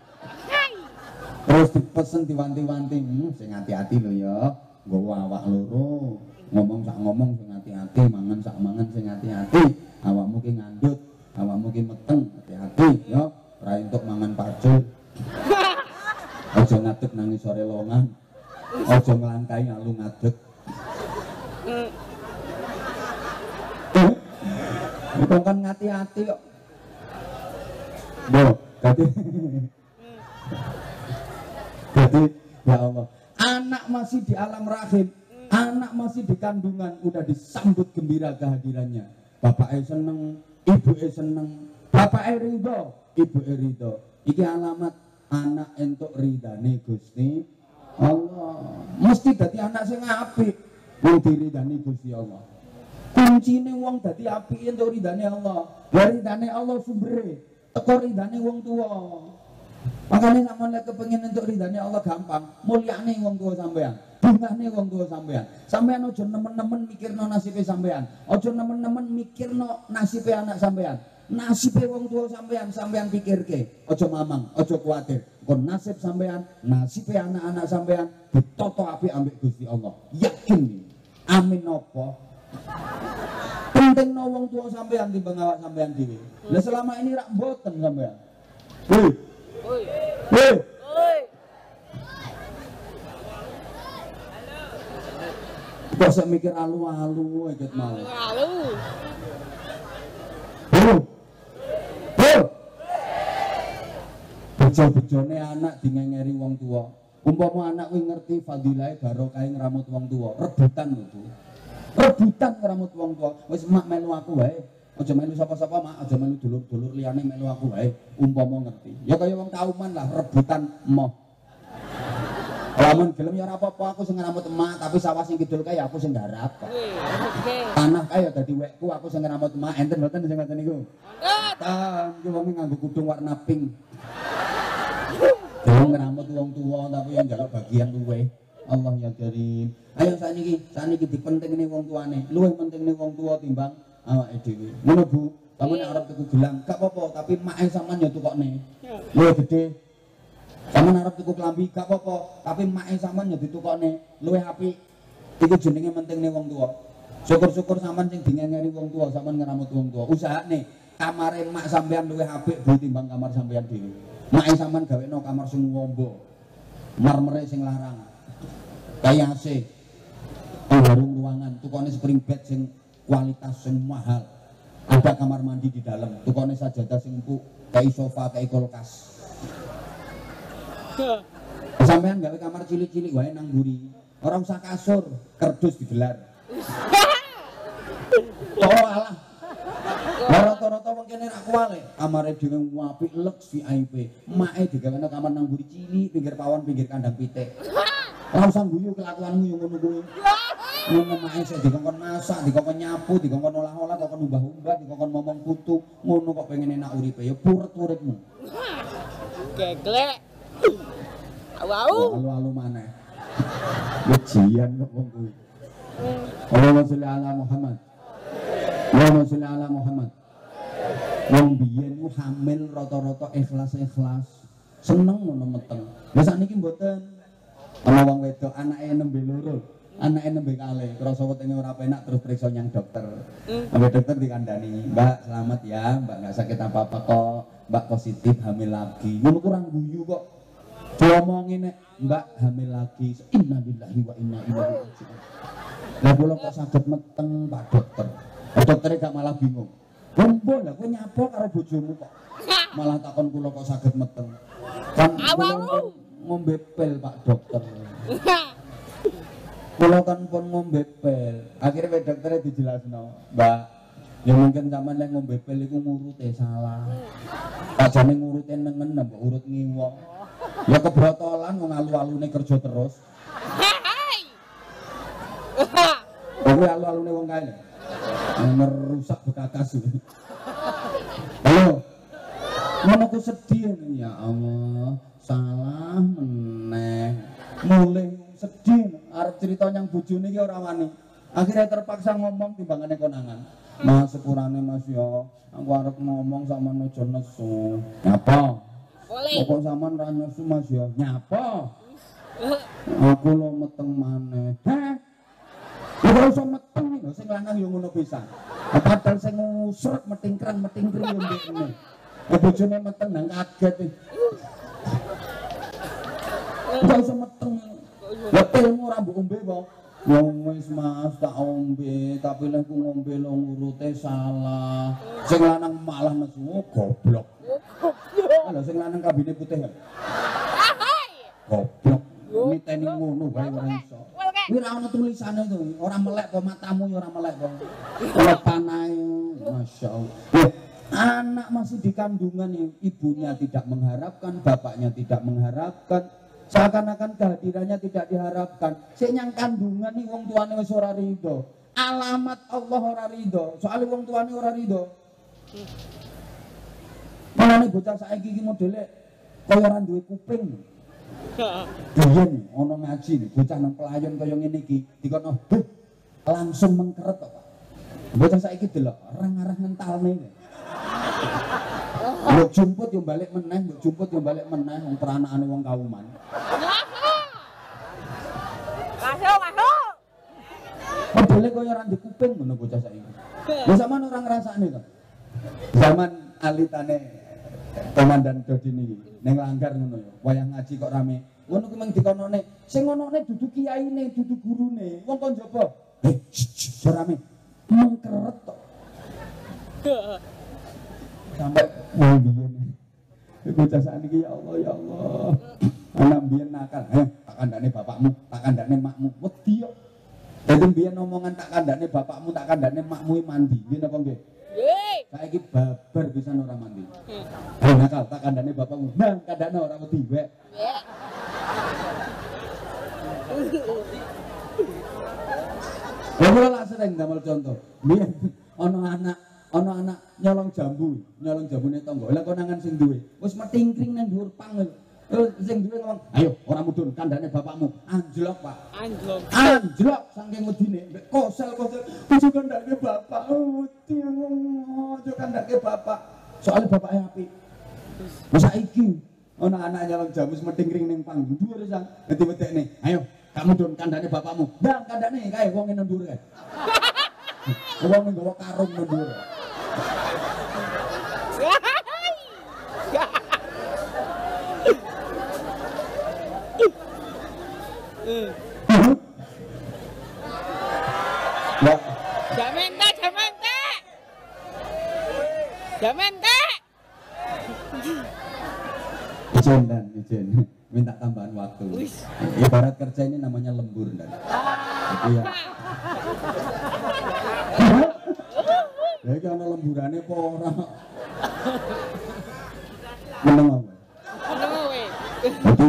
Terus dipesen diwanti-wanti, sing hati-hati lho ya. Nggawa awak loro. Ngomong sak ngomong sing hati-hati, mangan sak mangan sing hati-hati. Awakmu ki ngandut, awakmu ki meteng, hati-hati ya. Ora entuk mangan pacul. Aja ngadeg nangis sore longan. Aja nglangkai alung ngadeg. Bukan kan ngati-hati kok. Bo, jadi ya Allah, anak masih di alam rahim, anak masih di kandungan, udah disambut gembira kehadirannya. Bapaknya seneng, ibunya seneng, bapaknya ridho, ibunya ridho. Iki alamat anak entuk ridane Gusti Allah. Mesti dadi anak sing apik, wong diridani Gusti Allah. Kuncine wong dadi apik entuk ridane Allah. Lah ridane Allah sumbere teko ridane wong tuwa. Makanya sampeyan lek kepengin entuk ridane Allah gampang, mulyane wong tuwa sampean, bungahne wong tuwa sampean. Sampean aja nemen-nemen mikirno nasibe sampean, aja nemen-nemen mikirno nasibe anak sampean. Nasibe wong tuwa sampean, sampean pikirke, aja mamang, aja kuwatir. Kon nasib sampean, nasibe anak-anak sampean ditoto apik ambek Gusti Allah. Yakin. Amin napa? Penting no wong tua sampean timbang awak sampean dhewe. Lah selama ini rak mboten sampean. Woi. Woi. Kok sok mikir alu-alueket mau. Alu. Bejo-bejone anak dingengeri wong tua. Umpama anak kuwi ngerti fadilahe barokah ngramut wong tua, rebutan lho, Bu. Rebutan ngramut wong tua. Wis mak melu aku wae. Aja melu sapa-sapa mak, aja melu dulur-dulur liyane melu aku wae. Umpama ngerti. Ya kaya wong kauman lah rebutan emoh. Lamun gelem ya ora apa-apa, aku sing ngramut emak, tapi sawah sing kidul kae ya aku sing garap kok. Oke. Tanah kae ya dadi wekku, aku sing ngramut emak. Enten mboten sing ngoten niku? Mantap. Ki wong nganggo kudung warna pink. Wong ngramut wong tuwa tapi yang njaluk bagian luwe. Allah ya karim. Ayo saniki dipentingne wong tuane. Luwih pentingne wong tuwa timbang awake dhewe. Ngono Bu. Kamu nek arep tuku gelang, gak apa-apa, tapi make sampean ya tukokne. Luwih gedhe. Sampeyan arep tuku klambi gak apa-apa, tapi make sampean ya ditukokne luwih apik. Iku jenenge mentingne wong tuwa. Syukur-syukur sampean sing dingengeri wong tuwa, sampean ngramut wong tuwa. Usahane kamare mak sampean luwih apik timbang kamar sampean dhewe. Make sampean gawekno kamar sing ngombo. Marmere sing larang. Kaya AC. Pengharum ruangan, tukone spring bed sing kualitas sing mahal. Ada kamar mandi di dalam, tukone sajadah sing empuk, kayak sofa, kayak kulkas. Sampean gawe kamar cilik-cilik wae nang mburi. Ora usah kasur, kerdus digelar. Oh alah. Rata-rata wong kene ra kuwale. Kamare dhewe apik leks VIP. Make digawene kamar nang mburi cilik, pinggir pawon, pinggir kandang pitik. Ora usah guyu kelakuanmu yo ngono kuwi. Ngono mae sik dikongkon masak, dikongkon nyapu, dikongkon olah-olah, dikongkon umbah-umbah, dikongkon ngomong putu. Ngono kok pengen enak uripe ya purut uripmu. Geglek. Au-au. Alu-alu maneh. Ujian kok wong kuwi. Allahumma sholli ala Muhammad. Allahumma sholli ala Muhammad. Wong biyen ku hamil rata-rata ikhlas-ikhlas. Seneng ngono meteng. Lah sakniki mboten. Ana wong wedok anake nembe loro. Anake nembe kalih, krasa wetenge ora penak terus periksa nyang dokter. Sampai dokter dikandani, "Mbak, selamat ya, Mbak nggak sakit apa-apa kok. Mbak positif hamil lagi." Ngono kurang guyu kok. Diomongin nek, "Mbak hamil lagi." Innalillahi wa inna ilaihi raji'un. Lah kula kok saged meteng, Pak Dokter. Pak doktere gak malah bingung. "Gombol lah kowe nyapo karo bojomu kok." Malah takon kula kok saged meteng. Kan kula ngombe pil, Pak Dokter. Kula kan pun ngombe pil. Akhire Pak Doktere dijelasno, "Mbak, ya mungkin sampean lek ngombe pil iku ngurute salah. Ajane ngurute nengen mbok urut ngiwa. Ya kebrotolan wong alu-alune kerja terus." Kowe alu-alune wong kae. Merusak bekakas. Halo. Ngono ku sedih ya Allah. Salah meneh. Mulih sedih arep cerita nyang bojone iki ora wani. Akhirnya terpaksa ngomong timbangane konangan. "Mas sepurane Mas ya, aku arep ngomong sama aja nesu." "Nyapa?" Boleh. "Kok sampean ra nesu Mas ya?" "Nyapa?" "Aku lo meteng maneh." "Hah? Ora usah meteng lho, sing lanang yo ngono pisan." Padahal sing ngusrut metingkrang yo ndekne. Bojone meteng nang kaget. Ora usah meteng. Lah pilmu ora mbok ombe apa? "Ya wis Mas, tak ombe, tapi lek ku ngombe lo ngurute salah." Sing lanang malah nesu, goblok. Lha sing lanang kambine putih. Goblok. Miteni ngono wae ora iso. Kuwi ora ono tulisane to, ora melek apa matamu ya ora melek kok. Ora panahe, masyaallah. Anak masih di kandungan yang ibunya tidak mengharapkan, bapaknya tidak mengharapkan. Seakan-akan kehadirannya tidak diharapkan. Sing nyang kandungan nih wong tuane wis ora rido. Alamat Allah ora rido. Soale wong tuane ora rido. Manane bocah saiki iki modele kaya ora duwe kuping. Biyen ana ngaji nih, bocah nang pelayan kaya ngene iki dikono langsung mengkeret kok. Bocah saiki delok arah-arah ngentalne. Mbok jumput yo balik meneh, mbok jumput yo balik meneh wong peranakane wong kauman. Masuk. Modele kaya ora ndek kuping ngono bocah saiki. Lha sampean ora ngrasakne to? Zaman alitane Komandan Dodi niki ning langgar ngono ya. Wayah ngaji kok rame. Ngono ku mung dikonone, sing ngonone dudu kiyaine, dudu gurune. Wong kok njaba. Rame. Mengkeret tok. Sampai mau biyen. Bocah sakniki ya Allah ya Allah. Anak biyen nakal, tak kandhane bapakmu, tak kandhane makmu. Wedi yo. Dadi biyen omongan tak kandhane bapakmu, tak kandhane makmu mandi. Nggih napa nggih? Nggih. Saiki babar pisan ora mandi. Nakal tak kandhane bapakmu. Nah, kandhane ora wedi wek. Ya kula lak sering damel contoh. Biyen ana anak nyolong jambune tangga. Lah konangan sing duwe wis metingkring nang dhuwur pang. Terus sing duwe ngomong, "Ayo ora mudhun kandhane bapakmu." Anjlok, Pak. Anjlok saking wedine mbek kosel-kosel ojo kandhane bapak. Ojo kandhane bapak. Soale bapake apik. Wis saiki ana anak nyolong jamu metingkring ning pang dhuwur sang dadi wedekne. Ayo kamu mudhun kandhane bapakmu. Ndang kandhane kae wong nang dhuwur kae. Wong nggawa karung nang dhuwur. Ya. Jamin tak. Izin, minta tambahan waktu. Ibarat kerja ini namanya lembur dan. Itu ya. Ya iki ana lemburane apa ora? Meneng apa? Jadi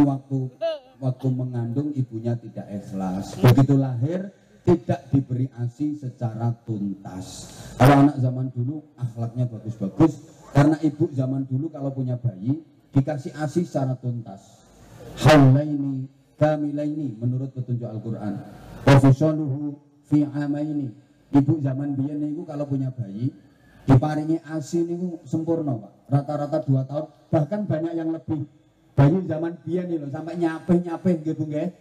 waktu mengandung ibunya tidak ikhlas. Begitu lahir tidak diberi ASI secara tuntas. Kalau anak zaman dulu akhlaknya bagus-bagus, karena ibu zaman dulu kalau punya bayi dikasih ASI secara tuntas. Haulaini kamilaini menurut petunjuk Al-Qur'an. Wafisaluhu fi amaini. Ibu zaman biyen niku kalau punya bayi diparingi ASI niku sempurna, Pak. Rata-rata 2 tahun, bahkan banyak yang lebih. Bayi zaman biyen nih loh sampai nyapeh gitu nggih.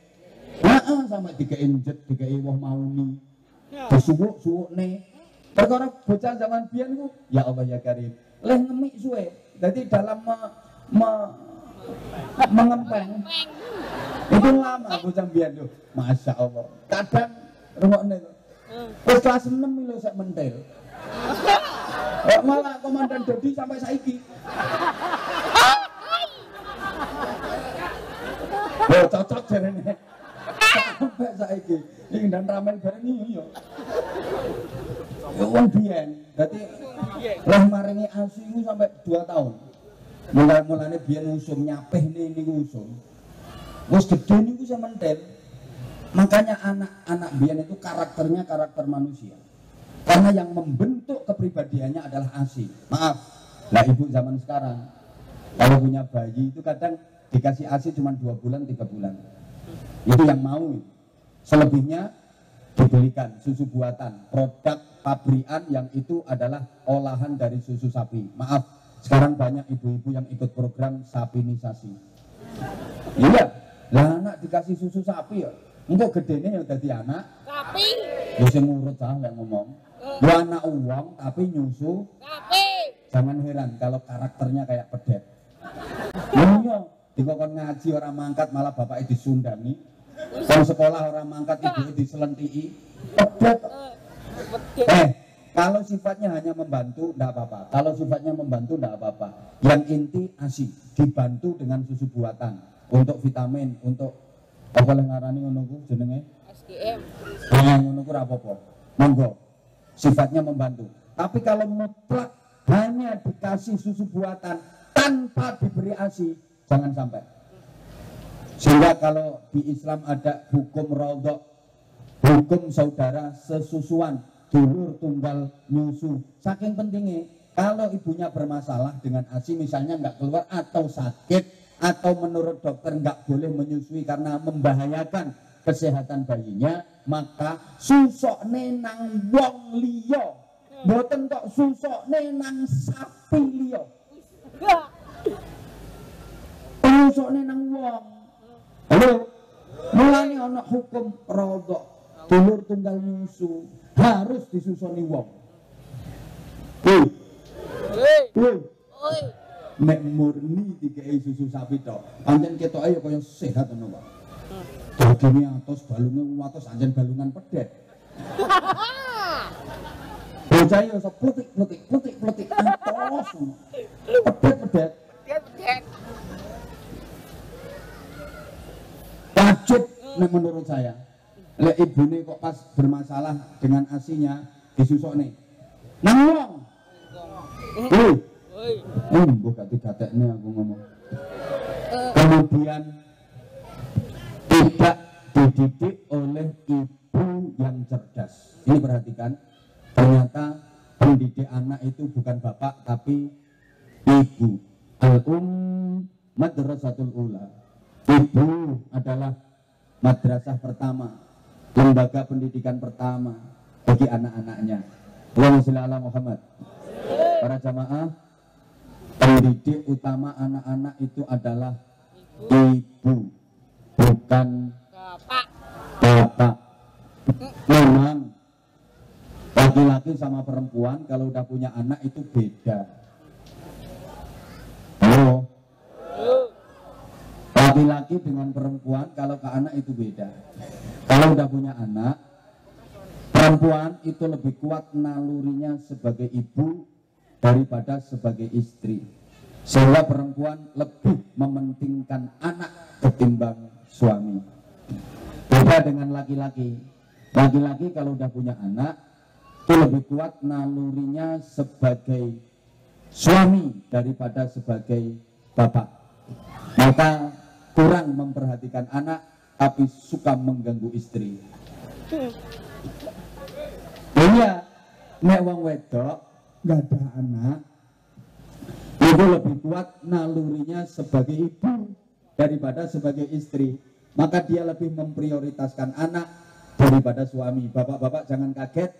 Heeh, sampai dikeinjet, dikei woh mauni. Disuwuk-suwukne. Perkara bocah zaman biyen niku, ya Allah ya Karim. Leh ngemik suwe. Jadi dalam mengempeng. Itu lama bocah biyen tuh. Masya Allah. Kadang rungokne tuh. Wis kelas 6 lho sak mentel. Malah Komandan Dodi sampai saiki. Oh, cocok jarene. Sampai saiki. Iki dan ramen bareng iki yo. Ya wong biyen. Dadi lah maringi ASI ku sampai 2 tahun. Mulane biyen usum nyapeh niku usum. Wis gedhe niku sementel. Makanya anak-anak biyen itu karakternya karakter manusia. Karena yang membentuk kepribadiannya adalah ASI. Maaf, lah ibu zaman sekarang kalau punya bayi itu kadang dikasih ASI cuma 2 bulan, 3 bulan. Itu yang mau. Selebihnya dibelikan susu buatan, produk pabrikan yang itu adalah olahan dari susu sapi. Maaf, sekarang banyak ibu-ibu yang ikut program sapinisasi. Iya, lah anak dikasih susu sapi ya. Engko gedene ya dadi anak sapi. Ya sing ngurut ah lek ngomong. Ya anak uang tapi nyusu sapi. Jangan heran kalau karakternya kayak pedet. Iya, dikokon ngaji orang mangkat malah bapaknya disundani. Kalau sekolah orang mangkat ibunya diselentiki. Pedet. Kalau sifatnya hanya membantu enggak apa-apa. Kalau sifatnya membantu enggak apa-apa. Yang inti ASI dibantu dengan susu buatan untuk vitamin, untuk apa yang ngarani ngono ku jenenge? SGM. Ngono ku ora apa-apa. Monggo. Sifatnya membantu. Tapi kalau mutlak hanya dikasih susu buatan tanpa diberi ASI, jangan sampai. Sehingga kalau di Islam ada hukum raudhah, hukum saudara sesusuan, dulur tunggal nyusu. Saking pentingnya kalau ibunya bermasalah dengan ASI misalnya nggak keluar atau sakit, atau menurut dokter nggak boleh menyusui karena membahayakan kesehatan bayinya, maka susokne nang wong liya, mboten kok susokne nang sapi liya. Susokne nang wong. Halo, mulane ana hukum raudhah, dulur tunggal nyusu harus disusoni wong. Nek murni dikei susu sapi tok, pancen ketoke ya kaya sehat ngono, Pak. Dagingnya atos, balungnya atos, anjen balungan pedet. Bocah ya pletik atos. Pedet. Wajib nek menurut saya. Lek ibune kok pas bermasalah dengan asinya disusokne. Nang wong. Gue gatek-gateknya aku ngomong. Kemudian tidak dididik oleh ibu yang cerdas. Ini perhatikan, ternyata pendidik anak itu bukan bapak tapi ibu. Madrasatul ula. Ibu adalah madrasah pertama, lembaga pendidikan pertama bagi anak-anaknya. Allahumma sholli ala Muhammad. Para jamaah, pendidik utama anak-anak itu adalah ibu, bukan bapak. Memang laki-laki sama perempuan kalau udah punya anak itu beda. Halo. Laki-laki dengan perempuan kalau ke anak itu beda. Kalau udah punya anak, perempuan itu lebih kuat nalurinya sebagai ibu daripada sebagai istri. Sehingga perempuan lebih mementingkan anak ketimbang suami. Beda dengan laki-laki. Laki-laki kalau udah punya anak itu lebih kuat nalurinya sebagai suami daripada sebagai bapak. Maka kurang memperhatikan anak tapi suka mengganggu istri. Iya, nek wong wedok gak ada anak itu lebih kuat nalurinya sebagai ibu daripada sebagai istri. Maka dia lebih memprioritaskan anak daripada suami. Bapak-bapak jangan kaget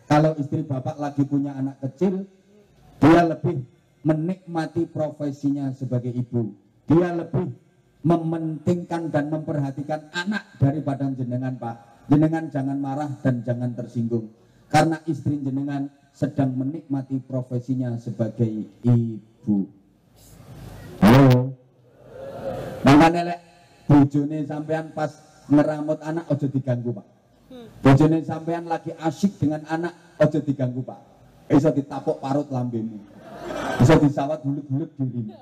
kalau istri bapak lagi punya anak kecil, dia lebih menikmati profesinya sebagai ibu. Dia lebih mementingkan dan memperhatikan anak daripada jenengan, Pak. Jenengan jangan marah dan jangan tersinggung, karena istri jenengan sedang menikmati profesinya sebagai ibu. Halo. Makanya lek bojone sampean pas ngeramut anak ojo diganggu, Pak. Bojone sampean lagi asyik dengan anak ojo diganggu, Pak. Iso ditapuk parut lambemu, bisa disawat bulut-bulut dirimu.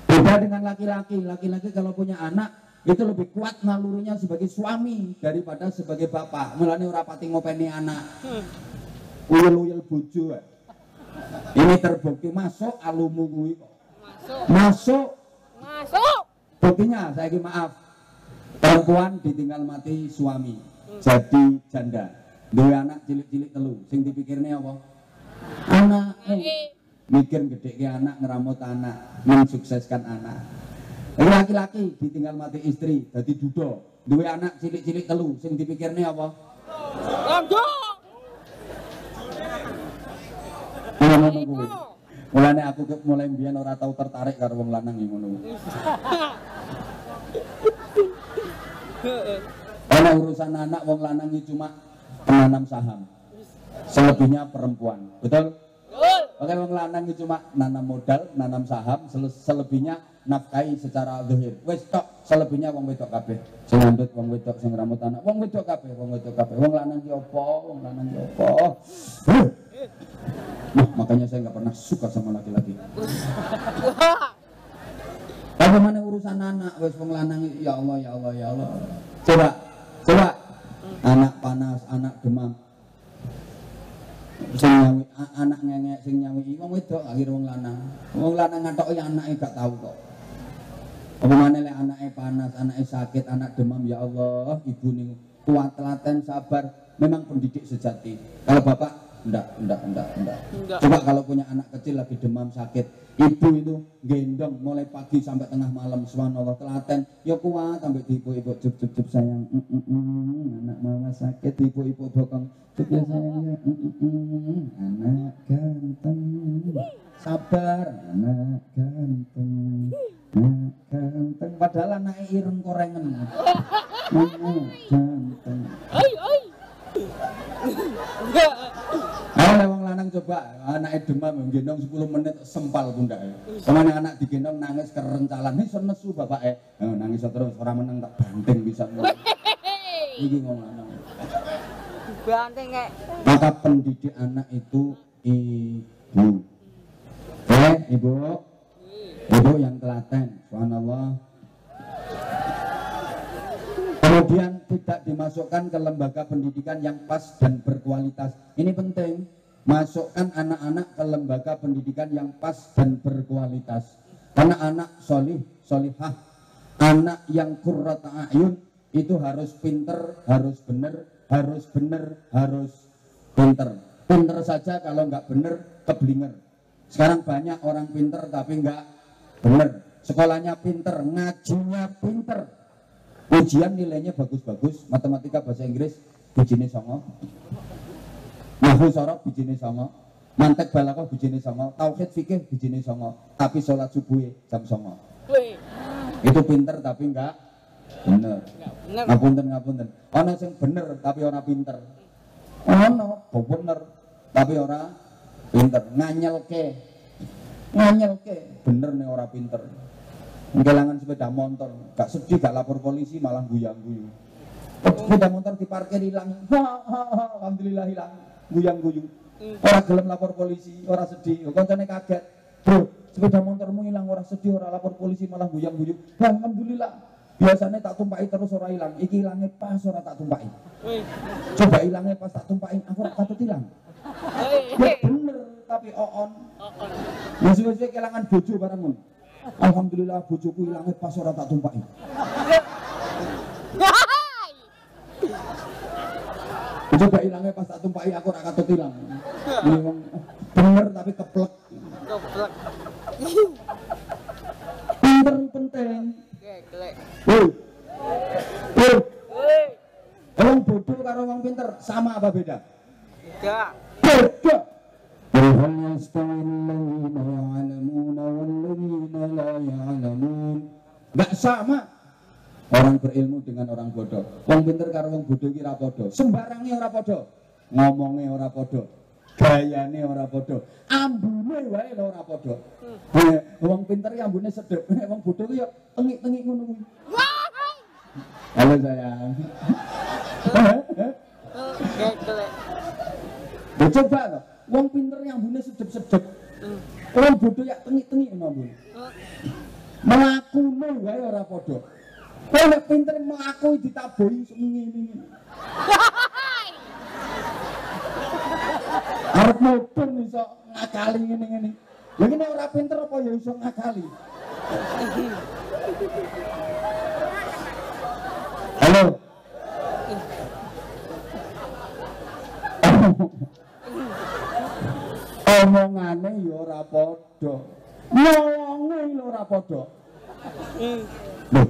Beda dengan laki-laki. Laki-laki kalau punya anak itu lebih kuat nalurinya sebagai suami daripada sebagai bapak. Mulane ora pati ngopeni anak. Uyel-uyel bojo. Ini terbukti masuk alumu kuwi kok. Masuk. Buktinya saya maaf. Perempuan ditinggal mati suami, jadi janda. Duwe anak cilik-cilik telu. Sing dipikirne apa? Anak. Mikir gedhe anak, ngeramut anak, mensukseskan anak. Laki-laki ditinggal mati istri, jadi duda. Duwe anak cilik-cilik telu, sing dipikirne apa? Ngono kuwi. Mulane aku mulai mbiyen ora tau tertarik karo wong lanang ngono. Ana urusan anak wong lanang iki cuma penanam saham. Selebihnya perempuan. Betul? Oke, wong lanang itu cuma nanam modal, nanam saham, selebihnya nafkahi secara zahir. Wis tok, selebihnya wong wedok kabeh. Sing ngandut wong wedok, sing rambut anak, wong wedok kabeh, wong wedok kabeh. Wong lanang ki apa? Wong lanang ki apa? Nah, makanya saya nggak pernah suka sama laki-laki. Bagaimana urusan anak? Wis wong lanang, ya Allah, ya Allah, ya Allah. Coba. Anak panas, anak demam. Sing nyawi anak ngengek, sing nyawi wong wedok akhir wong lanang. Wong lanang ngatoki anake gak tahu kok. Apa maneh lek anake panas, anake sakit, anak demam, ya Allah, ibu ning kuat, telaten, sabar, memang pendidik sejati. Kalau bapak enggak. Coba kalau punya anak kecil lagi demam sakit, ibu itu gendong mulai pagi sampai tengah malam, subhanallah, telaten, ya kuat sampai ibu-ibu cup sayang, anak mama sakit, ibu-ibu bokong, cup ya sayang ya, anak ganteng, sabar, anak ganteng, padahal anaknya ireng korengan, anak ganteng. Ayo wong lanang coba anake demam gendong 10 menit sempal pundake. Kemana anak digendong nangis kerencalan, iso nesu bapake. Nangis terus ora meneng tak banting pisan. Iki wong lanang. Banting kek. Maka pendidik anak itu ibu. Ibu. Ibu yang telaten, subhanallah. Kemudian tidak dimasukkan ke lembaga pendidikan yang pas dan berkualitas. Ini penting, masukkan anak-anak ke lembaga pendidikan yang pas dan berkualitas. Karena anak solih, solihah Anak yang qurrata a'yun itu harus pinter, harus bener, harus pinter. Pinter saja kalau nggak bener keblinger. Sekarang banyak orang pinter tapi nggak bener. Sekolahnya pinter, ngajinya pinter, ujian nilainya bagus-bagus, matematika bahasa Inggris bijine songo, nahwu sorok bijine songo, mantek balaghah bijine songo, tauhid fikih bijine songo, tapi sholat subuh jam songo. Itu pinter tapi enggak bener. Ngapunten. Ono sing bener tapi ora pinter. Ono bener tapi ora pinter. Nganyelke bener nih ora pinter. Kehilangan sepeda motor, gak sedih, gak lapor polisi, malah guyang-guyu. Sepeda motor diparkir hilang, alhamdulillah hilang, guyang-guyu. Orang gelem lapor polisi, orang sedih, koncone kaget. Bro, sepeda motormu hilang, orang sedih, orang lapor polisi, malah guyang-guyu. Alhamdulillah. Biasanya tak tumpaki terus orang hilang, iki hilangnya pas orang tak tumpaki. Coba hilangnya pas tak tumpaki, aku ora patut hilang. Ya bener, tapi on. Ya suwe-suwe kehilangan bojo barangmu. Alhamdulillah bojoku hilangnya pas ora tak tumpaki. Coba hilangnya pas tak tumpaki aku ora katut hilang. Bener tapi keplek. Pinter penting. Orang bodoh karo orang pinter sama apa beda? Beda. Hal yastawil ladzina ya'lamuna wal ladzina la ya'lamun. Enggak sama orang berilmu dengan orang bodoh. Wong pinter karo wong bodoh ki ora padha. Sembarange ora padha. Ngomongnya ora padha. Gayane ora padha. Ambune wae lho ora padha. Wong pinter ya ambune sedep. Wong bodoh ki ya tengik-tengik ngono kuwi. Halo sayang. Coba loh. Wong pinter yang bune sedep-sedep, wong bodoh ya tengik-tengik ngono. Melakuno wae ora padha. Kowe nek pinter mlaku ditabohi ngene-ngene. Arep mudhun iso ngakali ngene-ngene. Lha iki nek ora pinter apa ya iso ngakali. Halo. Omongane ya ora padha. Ngomongane lho ora padha. Lho.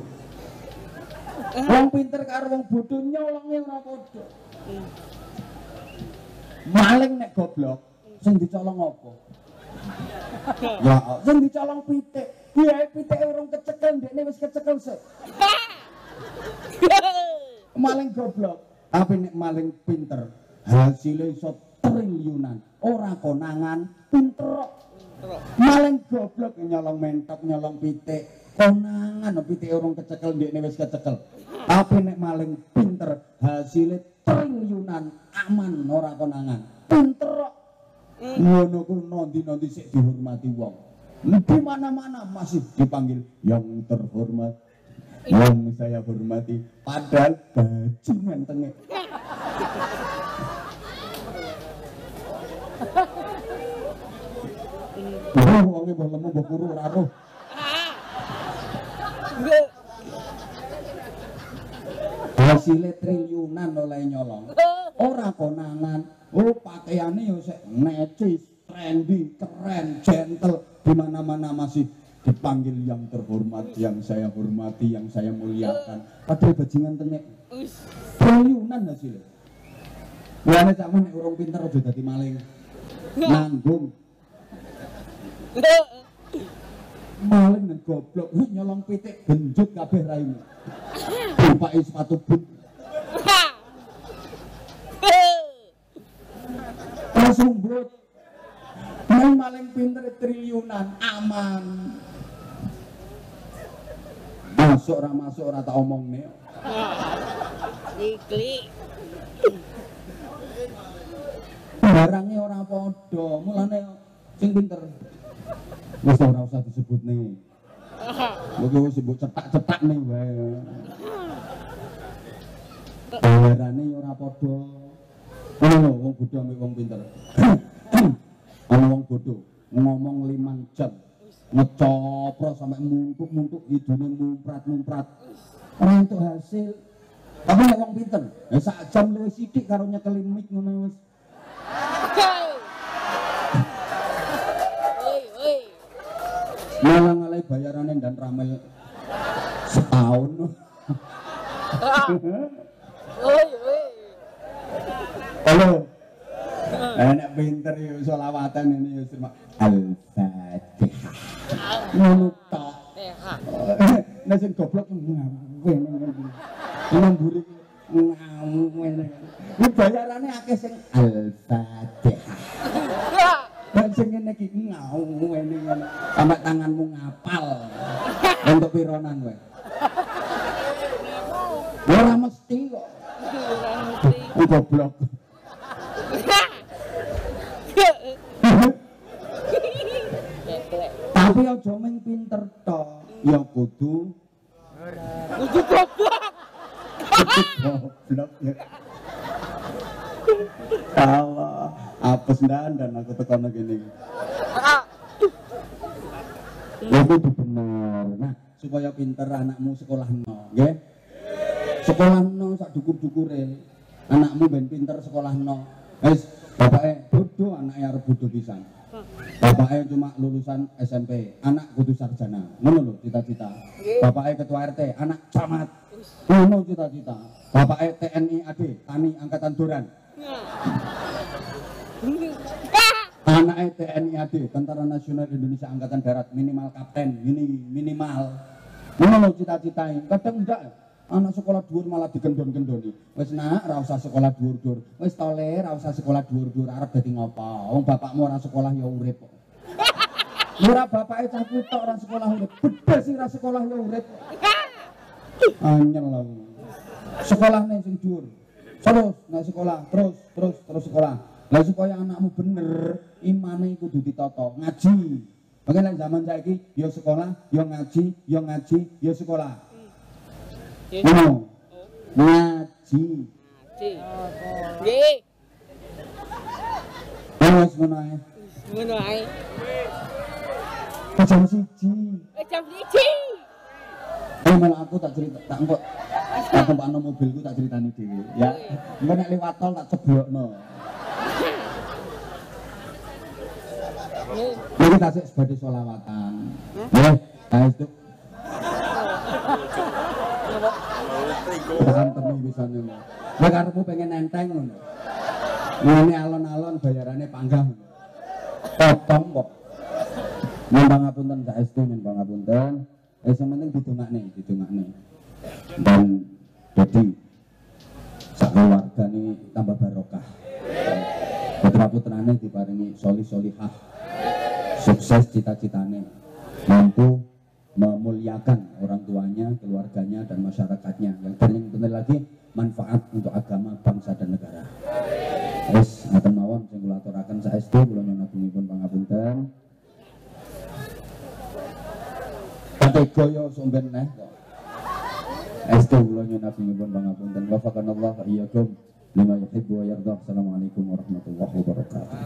Wong pinter karo wong bodoh nyolonge ora padha. Maling nek goblok, sing dicolong apa? Ya, sing dicolong pitik. Biae pitike urung kecekel, ndekne wis kecekel sik. Maling goblok, tapi nek maling pinter, hasilnya iso triliunan. Ora konangan, pinter. Maling goblok nyolong mentok, nyolong pitik, konangan pitik urung kecekel, ndekne wis kecekel. Tapi nek maling pinter, hasilnya triliunan, aman ora konangan. Pinter. Ngono ku nondi-nondi sik dihormati wong. Di mana-mana masih dipanggil yang terhormat. Yang saya hormati, padahal bajingan tengek. Wonge mbok lemu mbok kuru ora roh. Hasilnya triliunan oleh nyolong. Ora konangan. Oh, pakaiannya yo sik necis, trendy, keren, gentle, di mana-mana masih dipanggil yang terhormat, yang saya hormati, yang saya muliakan. Padahal bajingan tengek. Triliunan hasilnya. Mulane cak men nek urung pinter aja dadi maling. Nanggung. Maling dan goblok nyolong pitik genjut kabeh raimu. Bupake sepatu but. Sumbut. Maling pinter triliunan aman. Masuk ora tak omongne. Diklik. Barangnya ora padha, mulane sing pinter. Wis ora usah disebut nih. Lha wis sebut cetak-cetak nih wae. Barane ora padha. Ono wong bodoh ambek wong pinter. Ono wong bodoh ngomong 5 jam ngecopro sampai muntuk-muntuk hidungnya mumprat-mumprat. Ora entuk hasil. Tapi nek wong pinter, ya sak jam luwih sithik karo nyekel mic ngono wis. Malang-alai bayarannya dan ramai setahun. Halo. Enak pinter ya sholawatan ini ya cuma Al-Fatihah. Ngono tok. Nek sing goblok ngene. Mburi ngene. Iki bayarannya akeh sing Al-Fatihah. Dan sing ngene iki ngene. Sampai tanganmu ngapal. Untuk pironan kowe. Ora mesti kok. Goblok. Tapi aja mung pinter tok, ya kudu goblok. Goblok ya. Allah, apes dan aku tekan gini. Ya kudu bener. Nah, supaya pinter anakmu sekolahno, nggih. Sekolahno sak dukur-dukure. Anakmu ben pinter sekolahno. Wis, bapake bodoh anake arep bodoh pisan. Bapaknya cuma lulusan SMP, anak kudu sarjana. Ngono lho cita-cita. Bapaknya ketua RT, anak camat. Ngono cita-cita. Bapaknya TNI AD, Tani Angkatan Duran. Anaknya TNI AD, Tentara Nasional Indonesia Angkatan Darat, minimal kapten, minimal. Ngono lho cita-citae. Kadang ndak anak sekolah dhuwur malah digendon-gendoni. Wis nak ora usah sekolah dhuwur-dhuwur. Wis tole ora usah sekolah dhuwur-dhuwur arep dadi ngopo? Wong bapakmu ora sekolah ya urip kok. Ora bapake cah putok ora sekolah urip. Bedes sing ora sekolah ya urip. Anyel lho. Sekolahne sing dhuwur. Terus nek sekolah, terus sekolah. Lah supaya anakmu bener, imane kudu ditata, ngaji. Makanya zaman saiki ya sekolah, ya ngaji, ya sekolah. Ngaji. Nggih. Wes ngono ae. Ngono ae. Jam 1. Jam 1. Malah aku tak cerita, tak engko tak tumpakno mobilku tak critani dhewe ya. Engko nek liwat tol tak ceblokno. Iki tasik sebagai sholawatan. Nggih, itu. Berantem bisa ngono. Nek karepmu pengen enteng ngono. Ngene alon-alon bayarannya panggang. Potong kok. Nyumbang ngapunten saestu nyumbang ngapunten. Sing penting didongakne. Dan dadi sak keluargane tambah barokah. Putra-putrane diparingi solih-solihah. Sukses cita-citane. Mampu memuliakan orang tuanya, keluarganya, dan masyarakatnya. Yang paling penting lagi, manfaat untuk agama, bangsa, dan negara. Wis, ngaten mawon sing kula aturaken saestu kula nyuwun pangapunten. Kate goyo somben neh kok. Estu kula nyuwun pangapunten. Wafaqanallah wa iyyakum lima yuhibbu wa yarda. Assalamualaikum warahmatullahi wabarakatuh.